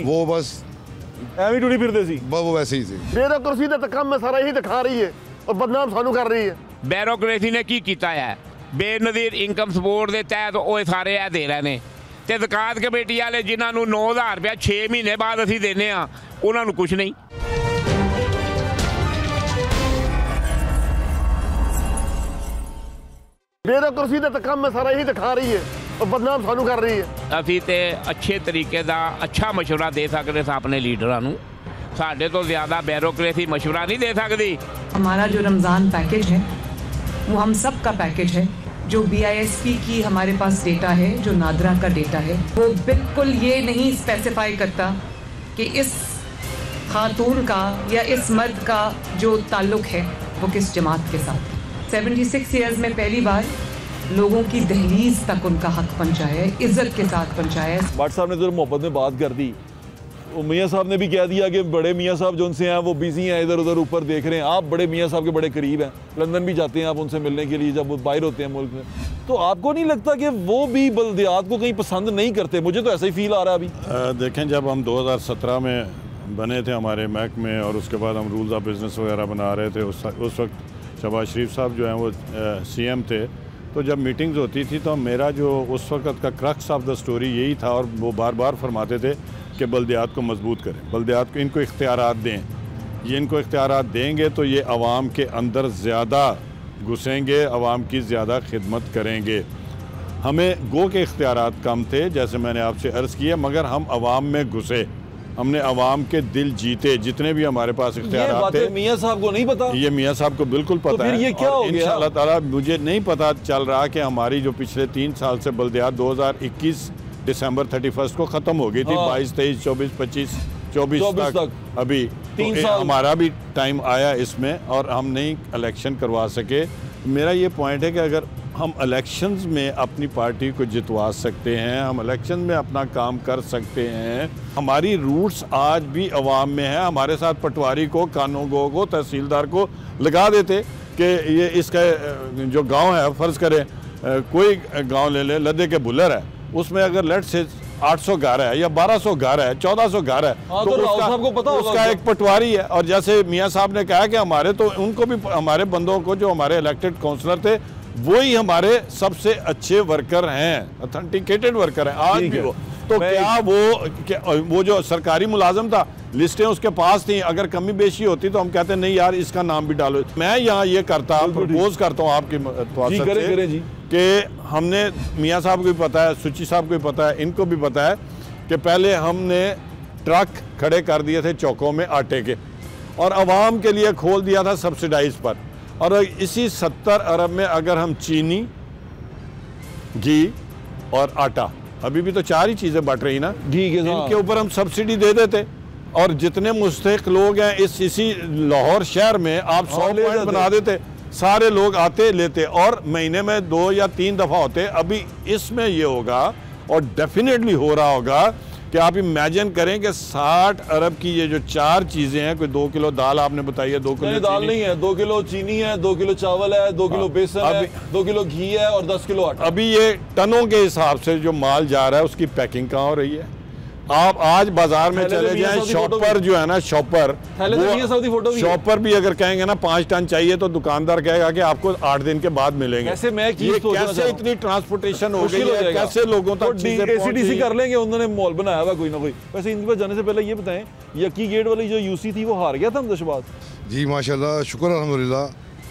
वो बस एवं टुरी फिरते सी, वो वैसे ही थे। बेरोकरेसी का काम में सारा यही दिखा रही है और बदनाम सानू कर रही है। बैरोक्रेसी ने की किया है? बेनज़ीर इनकम सपोर्ट के तहत वो सारे ए दे रहे हैं, तो ज़कात कमेटी वाले जिन्होंने 9,000 रुपया 6 महीने बाद असीं देने आ, उन्होंने कुछ नहीं। बेरोकरेसी का काम में सारा यही दिखा रही है और बदनाम सानू कर रही है। असीं ते अच्छे तरीके का अच्छा मशवरा दे सकते थे अपने लीडरां नूं, साडे तो ज़्यादा बैरोक्रेसी मशवरा नहीं दे सकती। हमारा जो रमज़ान पैकेज है वो हम सब का पैकेज है। जो BISP की हमारे पास डेटा है, जो नादरा का डेटा है, वो बिल्कुल ये नहीं स्पेसिफाई करता कि इस खातून का या इस मर्द का जो ताल्लुक़ है वो किस जमात के साथ। 76 ईयर्स में पहली बार लोगों की दहलीज तक उनका हक पहुँचाया है, इज्जत के साथ पहुँचाया है। भट्ट साहब ने तो मोहब्बत में बात कर दी, मियाँ साहब ने भी कह दिया कि बड़े मियाँ साहब जो उनसे हैं वो बिजी हैं, इधर उधर ऊपर देख रहे हैं। आप बड़े मियाँ साहब के बड़े करीब हैं, लंदन भी जाते हैं आप उनसे मिलने के लिए जब वो बाहर होते हैं मुल्क में। तो आपको नहीं लगता कि वो भी बल्दियात को कहीं पसंद नहीं करते? मुझे तो ऐसा ही फील आ रहा है अभी। देखें, जब हम 2017 में बने थे हमारे महकमे और उसके बाद हम रूल्स ऑफ बिज़नेस वगैरह बना रहे थे, उस वक्त शहबाज शरीफ साहब जो हैं वो CM थे। तो जब मीटिंग्स होती थी तो मेरा जो उस वक्त का क्रक्स ऑफ द स्टोरी यही था, और वो बार बार फरमाते थे कि बल्दियात को मजबूत करें, बल्दियात को इनको इख्तियारात दें। ये इनको इख्तियारात देंगे तो ये आवाम के अंदर ज़्यादा घुसेंगे, आवाम की ज़्यादा खिदमत करेंगे। हमें गो के इख्तियारात कम थे, जैसे मैंने आपसे अर्ज़ किया, मगर हम आवाम में घुसे, हमने आवाम के दिल जीते। जितने भी हमारे पास इख्तियारात थे, मियाँ साहब को नहीं पता? ये मियाँ साहब को बिल्कुल पता है। ये क्या हो गया? इंशाअल्लाह ताला मुझे नहीं पता चल रहा कि हमारी जो पिछले 3 साल से बल्दियात 2021 दिसंबर 31 को ख़त्म हो गई थी, 22, 23, 24, 25, 24 तक अभी 3 तो साल हमारा भी टाइम आया इसमें, और हम नहीं इलेक्शन करवा सके। मेरा ये पॉइंट है कि अगर हम इलेक्शंस में अपनी पार्टी को जितवा सकते हैं, हम इलेक्शन में अपना काम कर सकते हैं। हमारी रूट्स आज भी अवाम में है। हमारे साथ पटवारी को, कानूनगो को, तहसीलदार को लगा देते कि ये इसका जो गांव है, फ़र्ज़ करें कोई गांव ले ले, लद्दे के बुलर है, उसमें अगर लेट से 800 घर है या 1200 घर है, 1400 घर है, तो उसका एक पटवारी है। और जैसे मियाँ साहब ने कहा कि हमारे तो उनको भी, हमारे बंदों को, जो हमारे इलेक्टेड काउंसलर थे, वही हमारे सबसे अच्छे वर्कर हैं, ऑथेंटिकेटेड वर्कर हैं आज भी वो। तो क्या वो जो सरकारी मुलाजम था, लिस्टें उसके पास थी, अगर कमी बेशी होती तो हम कहते नहीं यार इसका नाम भी डालो। मैं यहाँ ये प्रपोज करता हूँ आपकी कि हमने मियाँ साहब को भी पता है, सुची साहब को भी पता है, इनको भी पता है कि पहले हमने ट्रक खड़े कर दिए थे चौकों में आटे के और आवाम के लिए खोल दिया था सब्सिडाइज पर, और इसी 70 अरब में अगर हम चीनी, घी और आटा, अभी भी तो 4 ही चीज़ें बट रही ना, घी के इनके ऊपर हम सब्सिडी दे देते और जितने मुस्तहिक लोग हैं इसी लाहौर शहर में आप 100 पॉइंट बना देते, सारे लोग आते लेते और महीने में 2 या 3 दफ़ा होते। अभी इसमें ये होगा और डेफिनेटली हो रहा होगा कि आप इमेजिन करें कि 60 अरब की ये जो 4 चीज़ें हैं, कोई 2 किलो दाल आपने बताई है, 2 किलो दाल नहीं है, 2 किलो चीनी है, 2 किलो चावल है, 2 किलो बेसन है, 2 किलो घी है और 10 किलो आटा। अभी ये टनों के हिसाब से जो माल जा रहा है उसकी पैकिंग कहाँ हो रही है? आप आज बाजार में चले जाएं, शॉपर जो है ना, शॉपर भी अगर कहेंगे ना 5 टन चाहिए तो दुकानदार कहेगा कि आपको 8 दिन के बाद मिलेंगे। कैसे इतनी ट्रांसपोर्टेशन हो गई है, कैसे लोगों तक एसीडीसी कर लेंगे, उन्होंने मॉल बनाया हुआ कोई ना कोई। वैसे इनके पास जाने से पहले ये बताएं, यकी गेट वाली जो यूसी थी वो हार गया था हमदशबाद? जी माशाल्लाह, शुक्र अल्हम्दुलिल्लाह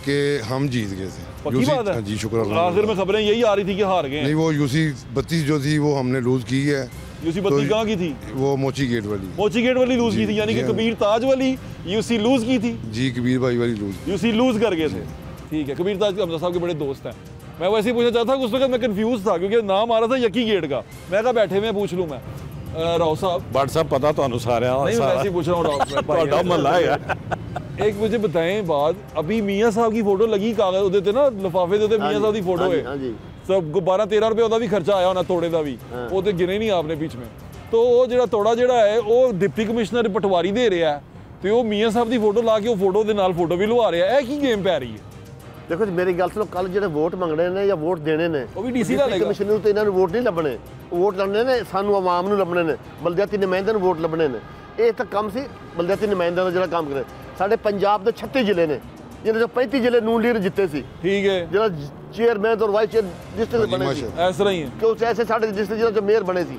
कि हम जीत गए थे। पक्की बात है? जी शुक्र। आखिर में खबरें यही आ रही थी कि हार गए। नहीं, वो यूसी 32 जो थी वो हमने लूज की है। यूसी 32 कहाँ की थी? वो मोची गेट वाली लूज की थी, यानी कि कबीर ताज वाली यूसी लूज की थी। जी, कबीर भाई वाली लूज, यूसी लूज कर गए थे। ठीक है, कबीर ताज हमजा साहब के बड़े दोस्त हैं। मैं वैसे ही पूछना चाहता था, उस वक्त मैं कंफ्यूज था क्योंकि नाम आ रहा था यकी गेट का। मैं कहा बैठे में पूछ लूँ मैं राव साहब। बट साहब पता तो अनुसार है, नहीं मैं ऐसे ही पूछ रहा हूँ एक मुझे बताएं बात, अभी मियाँ साहब की फोटो लगी, कागज देते ना, लिफाफे देते, मियाँ साहब की फोटो है, सब 12-13 रुपए ਉਹਦਾ भी खर्चा आया होना तोड़े का भी, वो तो गिने नहीं आपने बीच में। तो वो ਜਿਹੜਾ ਤੋੜਾ ਜਿਹੜਾ है वो डिप्टी कमिश्नर पटवारी दे रहा है ਤੇ ਉਹ मियाँ साहब की फोटो ला के ਉਹ फोटो ਦੇ ਨਾਲ फोटो भी लवा रहा है। ਇਹ ਕੀ गेम ਪੈ ਰਹੀ है? देखो जी मेरी गल सुनो, कल ਜਿਹੜੇ वोट ਮੰਗਣੇ ਨੇ ਜਾਂ वोट देने ਨੇ ਉਹ ਵੀ ਡੀਸੀ ਦਾ ਲੇਗਾ। ਕਮਿਸ਼ਨਰ ਨੂੰ ਤੇ ਇਹਨਾਂ ਨੂੰ ਵੋਟ ਨਹੀਂ ਲੱਭਣੇ, ਵੋਟ ਲੱਭਣੇ ਨੇ ਸਾਨੂੰ ਆਵਾਮ ਨੂੰ ਲੱਭਣੇ ਨੇ, ਬਲਦਿਆਤੀ ਨੁਮਾਇੰਦਿਆਂ ਨੂੰ ਵੋਟ ਲੱਭਣੇ ਨੇ। ਇਹ ਤਾਂ ਕੰਮ ਸੀ ਬਲਦਿਆਤੀ ਨੁਮਾਇੰਦਿਆਂ ਦਾ ਜਿਹੜਾ ਕੰਮ ਕਰੇ। ਸਾਡੇ ਪੰਜਾਬ ਦੇ 36 ਜ਼ਿਲ੍ਹੇ ਨੇ ਜਿਹਦੇ ਚੋਂ 35 ਜ਼ਿਲ੍ਹੇ ਨੂਨ ਲੀਡਰ ਜਿੱਤੇ ਸੀ। ਠੀਕ ਹੈ, ਜਿਹੜਾ ਚੇਅਰਮੈਨ ਔਰ ਵਾਈਸ ਚੇਅਰ ਡਿਸਟ੍ਰਿਕਟ ਬਣੇ ਸੀ, ਇਸ ਤਰ੍ਹਾਂ ਹੀ ਹੈ ਕਿ ਉਸ ਐਸੇ ਸਾਡੇ ਡਿਸਟ੍ਰਿਕਟ ਜਿਹੜਾ ਮੇਅਰ ਬਣੇ ਸੀ।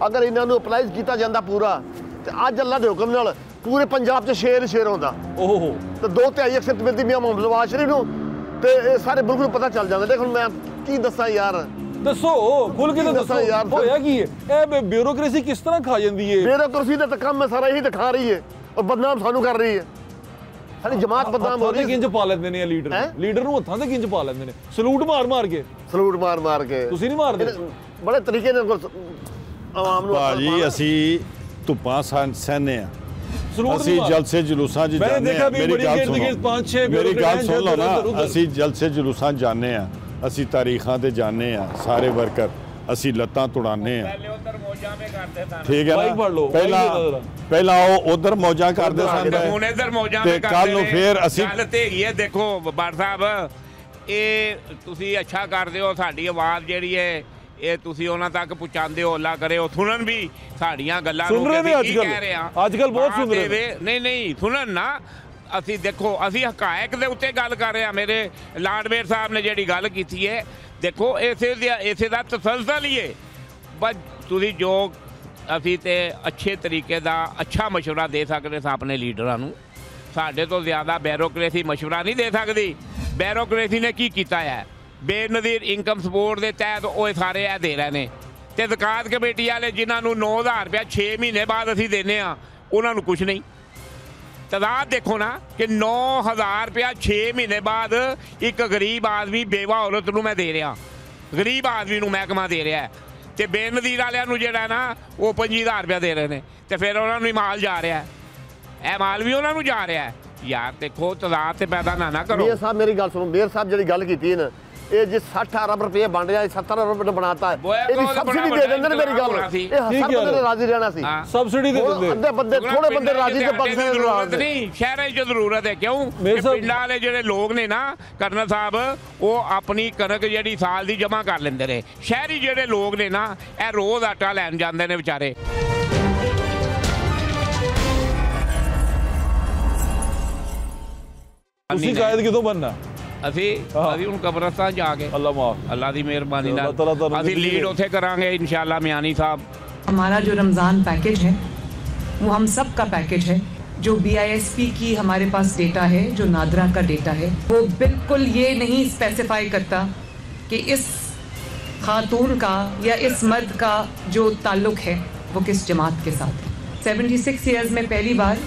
ਅਗਰ ਇਹਨਾਂ ਨੂੰ ਅਪਲਾਈਜ਼ ਕੀਤਾ ਜਾਂਦਾ ਪੂਰਾ ਤੇ ਅੱਜ ਅੱਲਾ ਦੇ ਹੁਕਮ ਨਾਲ ਪੂਰੇ ਪੰਜਾਬ 'ਚ ਸ਼ੇਰ ਹੁੰਦਾ। ਓਹੋ, ਤੇ 2/3 ਐਕਸੈਪਟ ਮਿਲਦੀ ਮੀਆਂ ਮੁਹੰਮਦ ਨਵਾਜ਼ ਸ਼ਰੀਫ ਨੂੰ ਤੇ ਇਹ ਸਾਰੇ ਮੁਲਕ ਨੂੰ ਪਤਾ ਚੱਲ ਜਾਂਦਾ। ਦੇਖ ਹੁਣ ਮੈਂ ਕੀ ਦੱਸਾਂ ਯਾਰ, ਦੱਸੋ ਖੁੱਲ ਕੇ ਦੱਸੋ ਯਾਰ ਹੋਇਆ ਕੀ ਹੈ? ਇਹ ਬਿਊਰੋਕ੍ਰੇਸੀ ਕਿਸ ਤਰ੍ਹਾਂ ਖਾ ਜਾਂਦੀ ਹੈ? ਬਿਊਰੋਕ੍ਰੇਸੀ ਦਾ ਤਾਂ ਕੰਮ ਹੈ ਸਾਰਾ, ਇਹੀ ਤਾਂ ਖਾ ਰਹੀ ਹੈ ਔਰ ਬਦਨਾਮ ਸਾਨੂੰ ਕਰ ਰਹੀ ਹੈ। ਸਾਡੀ ਜਮਾਤ ਬਦਨਾਮ ਹੋ ਰਹੀ ਹੈ। ਕਿੰਜ ਪਾ ਲੈਂਦੇ ਨੇ ਲੀਡਰ ਨੂੰ, ਹੱਥਾਂ ਤੇ ਕਿੰਜ ਪਾ ਲੈਂਦੇ ਨੇ, ਸਲੂਟ ਮਾਰ ਕੇ। ਤੁਸੀਂ ਨਹੀਂ ਮਾਰਦੇ? ਬੜੇ ਤਰੀਕੇ ਨਾਲ ਆਵਾਮ ਨੂੰ। ਭਾਜੀ ਅਸੀਂ ਧੁੱਪਾਂ ਸਹਿਨੇ ਆ, ਅਸੀਂ ਜਲਸੇ ਜਲੂਸਾਂ 'ਚ ਜਾਂਦੇ ਆ। ਮੇਰੀ ਗੱਲ ਸੁਣ ਲਓ ਨਾ, ਅਸੀਂ ਜਲਸੇ ਜਲੂਸਾਂ ਜਾਂਦੇ ਆ, ਅਸੀਂ ਤਾਰੀਖਾਂ ਤੇ ਜਾਂਦੇ ਆ, ਸਾਰੇ ਵਰਕਰ ਅਸੀਂ ਲੱਤਾਂ ਤੁੜਾਉਂਦੇ ਆ। ਠੀਕ ਹੈ ਨਾ, ਪਹਿਲਾਂ ਉਹ ਉਧਰ ਮੌਜਾਂ ਕਰਦੇ ਸਨ ਹੁਣ ਇੱਧਰ ਮੌਜਾਂ ਤੇ ਕੱਲ ਨੂੰ ਫੇਰ ਅਸੀਂ ਗੱਲ ਤੇ ਹੈਗੀ ਹੈ। ਦੇਖੋ ਬਾੜ ਸਾਹਿਬ, ਇਹ ਤੁਸੀਂ ਅੱਛਾ ਕਰਦੇ ਹੋ, ਸਾਡੀ ਆਵਾਜ਼ ਜਿਹੜੀ ਹੈ ਇਹ ਤੁਸੀਂ ਉਹਨਾਂ ਤੱਕ ਪਹੁੰਚਾਉਂਦੇ ਹੋ, ਅੱਲਾ ਕਰੇ ਉਹ ਸੁਣਨ ਵੀ ਸਾਡੀਆਂ ਗੱਲਾਂ ਨੂੰ। ਕੀ ਕਹਿ ਰਹੇ ਆ ਅੱਜ ਕੱਲ? ਬਹੁਤ ਸੁਣ ਰਹੇ। ਨਹੀਂ ਸੁਣਨ ਨਾ, ਅਸੀਂ ਦੇਖੋ ਅਸੀਂ ਹਕਾਇਕ ਦੇ ਉੱਤੇ ਗੱਲ ਕਰ ਰਹੇ ਹਾਂ। ਮੇਰੇ ਲਾਡਵੇਰ ਸਾਹਿਬ ਨੇ ਜਿਹੜੀ ਗੱਲ ਕੀਤੀ ਹੈ, ਦੇਖੋ ਇਸੇ ਦਾ ਤਸਲਸਲ ਹੀ ਹੈ। ਬਸ ਤੁਸੀਂ ਜੋ ਅਸੀਂ ਤੇ ਅੱਛੇ ਤਰੀਕੇ ਦਾ ਅੱਛਾ ਮਸ਼ਵਰਾ ਦੇ ਸਕਦੇ ਸਾਂ ਆਪਣੇ ਲੀਡਰਾਂ ਨੂੰ। ਸਾਡੇ ਤੋਂ ਜ਼ਿਆਦਾ ਬਿਊਰੋਕ੍ਰੇਸੀ ਮਸ਼ਵਰਾ ਨਹੀਂ ਦੇ ਸਕਦੀ। ਬਿਊਰੋਕ੍ਰੇਸੀ ਨੇ ਕੀ ਕੀਤਾ ਹੈ? ਬੇਨਜ਼ੀਰ ਇਨਕਮ ਸਪੋਰਟ ਦੇ ਤਹਿਤ ਉਹ ਸਾਰੇ ਇਹ ਦੇ ਰਹੇ ਨੇ, ਤੇ ਜ਼ਕਾਤ ਕਮੇਟੀ ਵਾਲੇ ਜਿਨ੍ਹਾਂ ਨੂੰ 9000 ਰੁਪਇਆ 6 ਮਹੀਨੇ ਬਾਅਦ ਅਸੀਂ ਦਿੰਦੇ ਹਾਂ, ਉਹਨਾਂ ਨੂੰ ਕੁਛ ਨਹੀਂ। ਤਾਦਾਦ ਦੇਖੋ ਨਾ ਕਿ 9000 ਰੁਪਇਆ 6 ਮਹੀਨੇ ਬਾਅਦ ਇੱਕ ਗਰੀਬ ਆਦਮੀ, ਬੇਵਾ ਔਰਤ ਨੂੰ ਮੈਂ ਦੇ ਰਿਹਾ, ਗਰੀਬ ਆਦਮੀ ਨੂੰ ਮਹਿਕਮਾ ਦੇ ਰਿਹਾ, ਤੇ ਬੇਨਜ਼ੀਰ ਵਾਲਿਆਂ ਨੂੰ ਜਿਹੜਾ ਨਾ ਉਹ 25000 ਰੁਪਇਆ ਦੇ ਰਹੇ ਨੇ, ਤੇ ਫਿਰ ਉਹਨਾਂ ਨੂੰ ਹੀ ਮਾਲ ਜਾ ਰਿਹਾ, ਇਹ ਮਾਲ ਵੀ ਉਹਨਾਂ ਨੂੰ ਜਾ ਰਿਹਾ। ਯਾਰ ਦੇਖੋ ਤਾਦਾਦ ਤੇ ਪੈਦਾ ਨਾ ਕਰੋ। ਮੇਅਰ ਸਾਹਿਬ ਮੇਰੀ ਗੱਲ ਸੁਣੋ, ਮੇਅਰ ਸਾਹਿਬ ਜਿਹੜੀ ਗੱਲ ਕੀਤੀ ਹੈ ਨਾ, ਇਹ ਜੇ 60 ਅਰਬ ਰੁਪਏ ਬਣ ਰਿਹਾ, 70 ਅਰਬ ਰੁਪਏ ਬਣਾਤਾ, ਇਹਦੀ ਸਬਸਿਡੀ ਦੇ ਦਿੰਦੇ ਨੇ। ਮੇਰੀ ਗੱਲ ਇਹ ਹਰ ਬੰਦੇ ਰਾਜ਼ੀ ਰਹਿਣਾ ਸੀ, ਸਬਸਿਡੀ ਦੇ ਦਿੰਦੇ। ਅੱਧੇ ਬੰਦੇ ਥੋੜੇ ਬੰਦੇ ਰਾਜ਼ੀ ਤੇ ਬਖਸ਼ੇ ਦੀ ਜ਼ਰੂਰਤ ਨਹੀਂ, ਸ਼ਹਿਰਾਂ 'ਚ ਜ਼ਰੂਰਤ ਹੈ। ਕਿਉਂ? ਪਿੰਡਾਂ ਵਾਲੇ ਜਿਹੜੇ ਲੋਕ ਨੇ ਨਾ ਕਰਨਲ ਸਾਹਿਬ, ਉਹ ਆਪਣੀ ਕਣਕ ਜਿਹੜੀ ਸਾਲ ਦੀ ਜਮ੍ਹਾਂ ਕਰ ਲੈਂਦੇ ਨੇ। ਸ਼ਹਿਰੀ ਜਿਹੜੇ ਲੋਕ ਨੇ ਨਾ, ਇਹ ਰੋਜ਼ ਆਟਾ ਲੈਣ ਜਾਂਦੇ ਨੇ ਵਿਚਾਰੇ। ਤੁਸੀਂ ਕਾਇਦ ਕਿਦੋਂ ਬਣਨਾ? ਅਸੀਂ ਹੁਣ ਕਬਰਸਤਾਨ ਜਾ ਕੇ ਅੱਲਾ ਮਾਫ, ਅੱਲਾ ਦੀ ਮਿਹਰਬਾਨੀ ਨਾਲ ਅਸੀਂ ਲੀਡ ਉੱਥੇ ਕਰਾਂਗੇ ਇਨਸ਼ਾਅੱਲਾ। ਮਿਆਨੀ ਸਾਹਿਬ हमारा जो रमज़ान पैकेज है वो हम सब का पैकेज है। जो BISP की हमारे पास डेटा है, जो नादरा का डेटा है, वो बिल्कुल ये नहीं स्पेसिफाई करता कि इस खातून का या इस मर्द का जो ताल्लुक़ है वो किस जमात के साथ है। 76 ईयर्स में पहली बार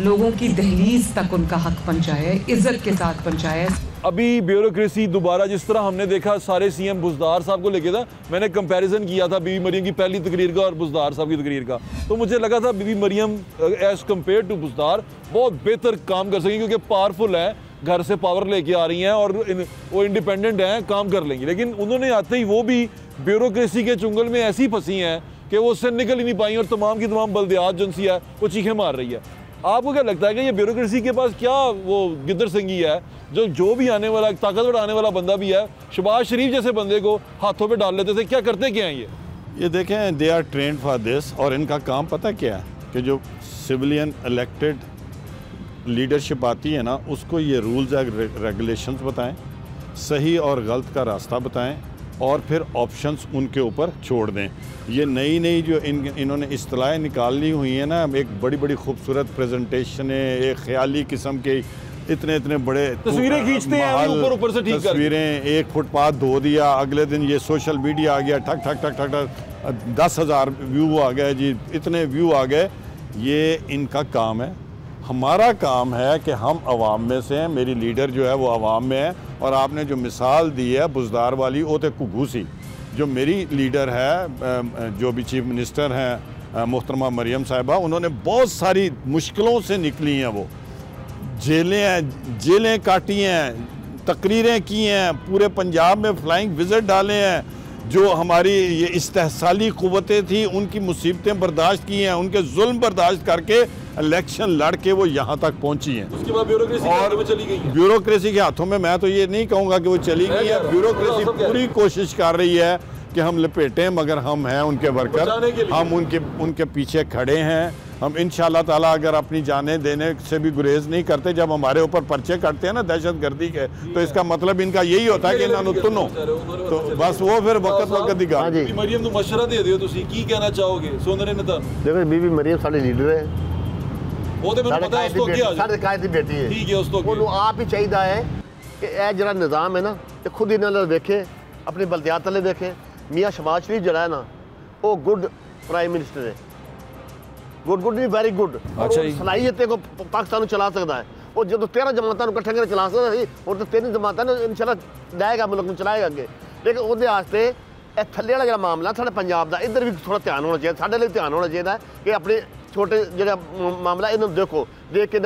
लोगों की दहलीज तक उनका हक पहुंचाया है, इज्जत के साथ पहुंचाया है। अभी ब्यूरोक्रेसी दोबारा, जिस तरह हमने देखा सारे CM बुज़दार साहब को लेके था, मैंने कंपैरिजन किया था बीबी मरियम की पहली तकरीर का और बुज़दार साहब की तकरीर का, तो मुझे लगा था Bibi Maryam as compared to Buzdar बहुत बेहतर काम कर सकेंगी, क्योंकि पावरफुल है, घर से पावर लेके आ रही हैं और वो इंडिपेंडेंट हैं, काम कर लेंगी। लेकिन उन्होंने आते ही वो भी ब्यूरोक्रेसी के चुंगल में ऐसी फंसी हैं कि वो उससे निकल ही नहीं पाई और तमाम की तमाम बल्दियात एजेंसी है वो चीखें मार रही है। आपको क्या लगता है कि ये ब्यूरोक्रेसी के पास क्या वो गिद्दर सिंगी है, जो भी आने वाला ताकतवर आने वाला बंदा भी है, शहबाज शरीफ जैसे बंदे को हाथों पे डाल लेते थे, क्या करते क्या हैं ये देखें, they are trained for this, और इनका काम पता क्या है कि जो सिविलियन इलेक्टेड लीडरशिप आती है ना, उसको ये रूल्स एंड रेगुलेशंस बताएं, सही और गलत का रास्ता बताएं और फिर ऑप्शंस उनके ऊपर छोड़ दें। ये नई जो इन्होंने इस्तिलाहें निकाल ली हुई हैं ना, एक बड़ी बड़ी खूबसूरत प्रेजेंटेशनें, एक ख्याली किस्म के इतने बड़े तस्वीरें खींचते हैं ऊपर से, ठीक तस्वीरें, एक फुटपाथ धो दिया, अगले दिन ये सोशल मीडिया आ गया, ठक ठक ठक ठक ठक 10,000 व्यू आ गए जी, इतने व्यू आ गए। ये इनका काम है। हमारा काम है कि हम आवाम में से हैं, मेरी लीडर जो है वो आवाम में है, और आपने जो मिसाल दी है बुज़दार वाली, वो तो कुगूसी, जो मेरी लीडर है, जो भी चीफ मिनिस्टर हैं मोहतरमा मरियम साहिबा, उन्होंने बहुत सारी मुश्किलों से निकली हैं, वो जेलें काटी हैं, तकरीरें की हैं, पूरे पंजाब में फ्लाइंग विज़िट डाले हैं, जो हमारी ये इस्तेहसाली क़ुव्वतें थी उनकी मुसीबतें बर्दाश्त की हैं, उनके जुल्म बर्दाश्त करके इलेक्शन लड़ के वो यहाँ तक पहुँची हैं। उसके बाद ब्यूरोक्रेसी के हाथों में चली गई है। ब्यूरोक्रेसी के हाथों में मैं तो ये नहीं कहूँगा कि वो चली गई है, ब्यूरोक्रेसी पूरी कोशिश कर रही है कि हम लपेटें, मगर हम हैं उनके वर्कर, हम उनके पीछे खड़े हैं। हम इंशाअल्लाह ताला अगर अपनी जानें देने से भी गुरेज नहीं करते, जब हमारे ऊपर पर्चे कटते हैं ना दहशत गर्दी के, तो इसका मतलब इनका यही होता है कि इन्होंने तुनो, तो बस वो फिर वक्त दिखा। मरियम तो मशवरा दे दियो, तुसी की कहना चाहोगे? सुन रहे ने देखो बीबी मरियम साडी लीडर है, वो तो मैंने पता है, उस तो क्या साडे कायद दी बेटी है, ठीक है, उस तो ਉਹਨੂੰ ਆਪ ਹੀ ਚਾਹੀਦਾ ਹੈ ਕਿ ਇਹ ਜਿਹੜਾ ਨਿਜ਼ਾਮ ਹੈ ਨਾ, ਤੇ ਖੁਦ ਇਹਨਾਂ ਨਾਲ ਵੇਖੇ, ਆਪਣੀ ਬਲਦਿਆਤ ਵਾਲੇ ਵੇਖੇ। ਮੀਆਂ ਸ਼ਹਬਾਜ਼ ਸ਼ਰੀਫ ਜਿਹੜਾ ਹੈ ਨਾ, ਉਹ ਗੁੱਡ ਪ੍ਰਾਈਮ ਮਿਨਿਸਟਰ ਹੈ, ਗੁੱਡ ਨਹੀਂ ਵੈਰੀ ਗੁੱਡ। ਅੱਛਾ ਜੀ, ਸਲਾਹੀਅਤ ਹੈ, ਕੋ ਪਾਕਿਸਤਾਨ ਨੂੰ ਚਲਾ ਸਕਦਾ ਹੈ। ਉਹ ਜਦੋਂ 13 ਜਮਾਤਾਂ ਨੂੰ ਇਕੱਠੇ ਕਰਕੇ ਚਲਾ ਸਕਦਾ ਸੀ, ਹੁਣ ਤਾਂ 3 ਜਮਾਤਾਂ ਨੂੰ ਇਨਸ਼ਾਅੱਲਾ ਲਾਏਗਾ, ਮੁਲਕ ਨੂੰ ਚਲਾਏਗਾ ਅੱਗੇ। ਲੇਕਿਨ ਉਹਦੇ ਵਾਸਤੇ ਇਹ ਥੱਲੇ ਵਾਲਾ ਜਿਹੜਾ ਮਾਮਲਾ ਸਾਡੇ ਪੰਜਾਬ ਦਾ, ਇੱਧਰ ਵੀ ਥੋੜਾ ਧਿਆਨ ਹੋਣਾ ਚਾਹੀਦਾ, ਸਾਡੇ ਲਈ ਧਿਆਨ ਹੋਣਾ ਚਾਹੀਦਾ ਕਿ ਆਪਣੇ छोटे जो मामला इन्हों देखो, देख के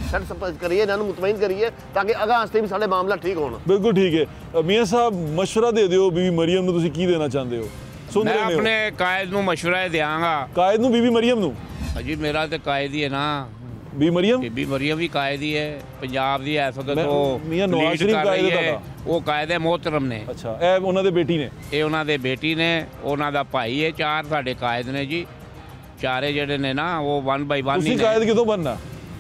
सैटिस्फाई करिए, इन्हों मुतमईन करिए, ताकि अगह वास्ते भी साढ़े मामला ठीक होना। बिल्कुल ठीक है। मियाँ साहब मशवरा दे दियो बीबी मरियम नूं, तुसीं की देना चाहते हो? सुन मैं रहे हो? अपने कायद नूं मशवरा देंगा। कायद नूं बीबी मरियम नूं? जी मेरा तो कायद ही है ना, बीबी मरियम भी कायद ही है पंजाब दी, इस वक्त वो मियां नवाज शरीफ कायद है, वो कायद है मोहतरम ने। अच्छा, ए उन्हां दे बेटी ने, ये उन्हां दे बेटी ने, उन्हां दा भाई है, 4 साडे कायद ने जी, चारे जेडे ने ना वो 1 बाय 1 नहीं। कायद कितों बनना?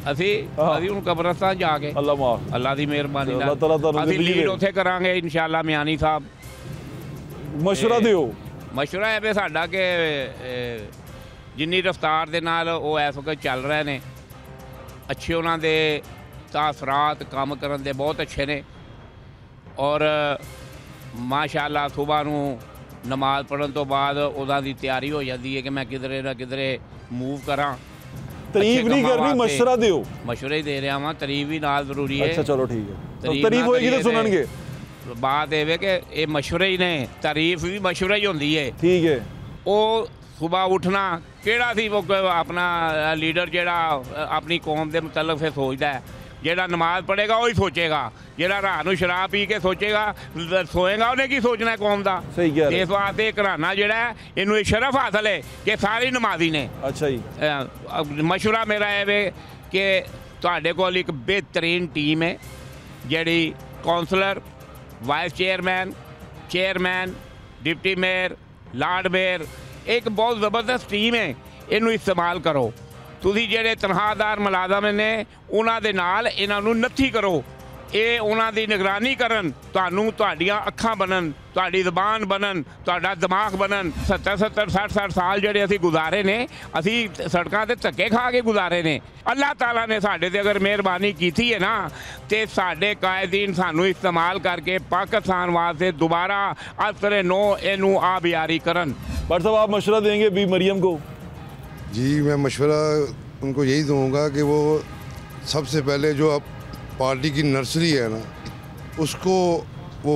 असी हुण कब्रिस्तान जाके, अल्लाह माफ, अल्लाह दी मेहरबानी नाल अल्लाह ताला तानू असी लीड उत्थे करांगे इंशाअल्लाह। मियानी साहब मशवरा दियो। मशवरा है भी साडा कि जिन्नी रफ्तार दे नाल वो इस वक्त चल रहे ने, अच्छे उन्हां दे तासरात काम करन दे बहुत अच्छे ने, और माशाअल्लाह सुबह नूं नमाज पढ़न तो बाद उदा दी तैयारी हो जाती है कि मैं किधरे ना किधरे मूव करा। तारीफ नहीं करनी, मशवरा दियो। मशवरे ही दे रहा वहाँ, तारीफ भी नाल जरूरी है। अच्छा चलो ठीक है, तारीफ होएगी तो सुननगे। बात ये कि ये मशवरे ही ने, तारीफ भी मशवरा ही होंदी है, ठीक है। वो सुबह उठना केड़ा सी वो अपना लीडर जेड़ा अपनी कौम के मुतलक से सोचता है, जेड़ा नमाज पढ़ेगा वही सोचेगा, जेड़ा रात को शराब पी के सोचेगा सोएगा उन्हें की सोचना है कौम का। इस वास्ते घराना जेड़ा है इनू शरफ हासिल है कि सारी नमाजी ने। अच्छा जी, मशवरा मेरा है कि तुहाडे कोल एक बेहतरीन टीम है, जेड़ी councillor, vice chairman, deputy mayor, lord mayor, एक बहुत ज़बरदस्त टीम है, इनू इस्तेमाल करो। ਤੁਸੀਂ ਜਿਹੜੇ ਤਨਖਾਹਦਾਰ ਮੁਲਾਜ਼ਮ ਨੇ ਉਹਨਾਂ ਦੇ ਨਾਲ ਇਹਨਾਂ ਨੂੰ ਨੱਥੀ ਕਰੋ, ਇਹ ਉਹਨਾਂ ਦੀ ਨਿਗਰਾਨੀ ਕਰਨ, ਤੁਹਾਨੂੰ ਤੁਹਾਡੀਆਂ ਅੱਖਾਂ ਬਣਨ, ਤੁਹਾਡੀ ਜ਼ਬਾਨ ਬਣਨ, ਤੁਹਾਡਾ ਦਿਮਾਗ ਬਣਨ। 70 60 ਸਾਲ ਜਿਹੜੇ ਅਸੀਂ ਗੁਜ਼ਾਰੇ ਨੇ, ਅਸੀਂ ਸੜਕਾਂ ਤੇ ਧੱਕੇ ਖਾ ਕੇ ਗੁਜ਼ਾਰੇ ਨੇ। ਅੱਲਾਹ ਤਾਲਾ ਨੇ ਸਾਡੇ ਤੇ ਅਗਰ ਮਿਹਰਬਾਨੀ ਕੀਤੀ ਹੈ ਨਾ, ਤੇ ਸਾਡੇ ਕਾਇਦੀਨ ਸਾਨੂੰ ਇਸਤੇਮਾਲ ਕਰਕੇ ਪਾਕਿस्तान वास्ते दोबारा असर नो इनू आबियारी करन। भट्ट साहब, आप मशवरा देंगे बी मरियम को? जी, मैं मशवरा उनको यही दूंगा कि वो सबसे पहले जो अब पार्टी की नर्सरी है ना, उसको वो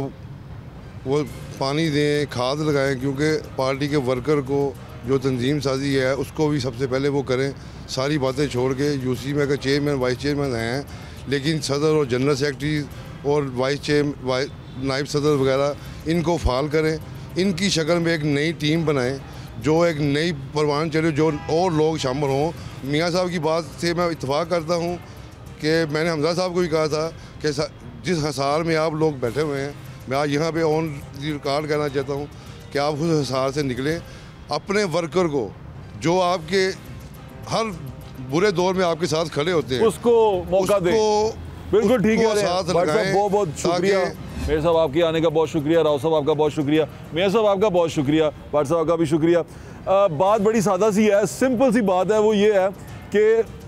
पानी दें, खाद लगाएं, क्योंकि पार्टी के वर्कर को जो तंजीम साजी है उसको भी सबसे पहले वो करें। सारी बातें छोड़ के यूसी में अगर चेयरमैन वाइस चेयरमैन हैं, लेकिन सदर और जनरल सेक्रेटरी और नायब सदर वगैरह इनको फाल करें। इनकी शक्ल में एक नई टीम बनाएं, जो एक नई परवान चले, जो और लोग शामिल हों। मियाँ साहब की बात से मैं इत्तेफाक करता हूँ कि मैंने हमजा साहब को भी कहा था कि जिस हसार में आप लोग बैठे हुए हैं, मैं आज यहाँ पे ऑन रिकॉर्ड कहना चाहता हूँ कि आप उस हसार से निकलें। अपने वर्कर को, जो आपके हर बुरे दौर में आपके साथ खड़े होते हैं, उसको मौका दें। बिल्कुल ठीक है। साथ भट्ट साहब, बहुत बहुत शुक्रिया। मेयर साहब, आपके आने का बहुत शुक्रिया। राव साहब, आपका बहुत शुक्रिया। मेयर साहब, आपका बहुत शुक्रिया। भट्ट साहब का भी शुक्रिया। बात बड़ी सादा सी है, सिंपल सी बात है। वो ये है कि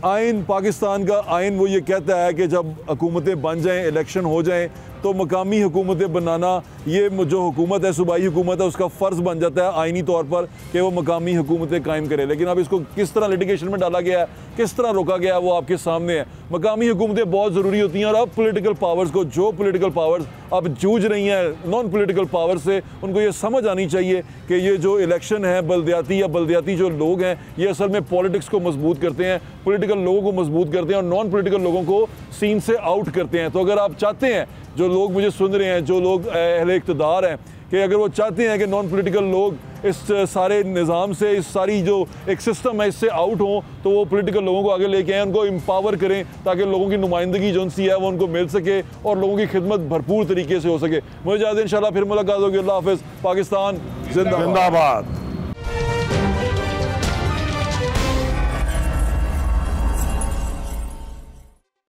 आइन, पाकिस्तान का आइन वो ये कहता है कि जब हुकूमतें बन जाएं, इलेक्शन हो जाएं, तो मकामी हुकूमतें बनाना, ये जो हुकूमत है, सूबाई हुकूमत है, उसका फ़र्ज़ बन जाता है आइनी तौर पर कि वो मकामी हुकूमतें कायम करे। लेकिन अब इसको किस तरह लिटिगेशन में डाला गया है, किस तरह रोका गया है, वो आपके सामने है। मकामी हुकूमतें बहुत ज़रूरी होती हैं, और अब पोलिटिकल पावर्स को, जो पोलिटिकल पावर्स अब जूझ रही हैं नॉन पोलिटिकल पावर से, उनको ये समझ आनी चाहिए कि ये जो इलेक्शन है बल्दियाती, या बल्दियाती जो लोग हैं, ये असल में पॉलिटिक्स को मजबूत करते हैं, पोलिटिकल लोगों को मजबूत करते हैं, और नॉन पोलिटिकल लोगों को सीन से आउट करते हैं। तो अगर आप चाहते हैं, जो लोग मुझे सुन रहे हैं, जो लोग अहले इक़्तिदार हैं, कि अगर वो चाहते हैं कि नॉन पोलिटिकल लोग इस सारे निज़ाम से, इस सारी जो एक सिस्टम है, इससे आउट हों, तो वो पोलिटिकल लोगों को आगे लेके आएँ, उनको एम्पावर करें, ताकि लोगों की नुमाइंदगी जो सी है वो उनको मिल सके और लोगों की खिदमत भरपूर तरीके से हो सके। मुझे इजाज़त, इंशाल्लाह फिर मुलाकात होगी। अल्लाह हाफ़िज़। पाकिस्तान जिंदाबाद।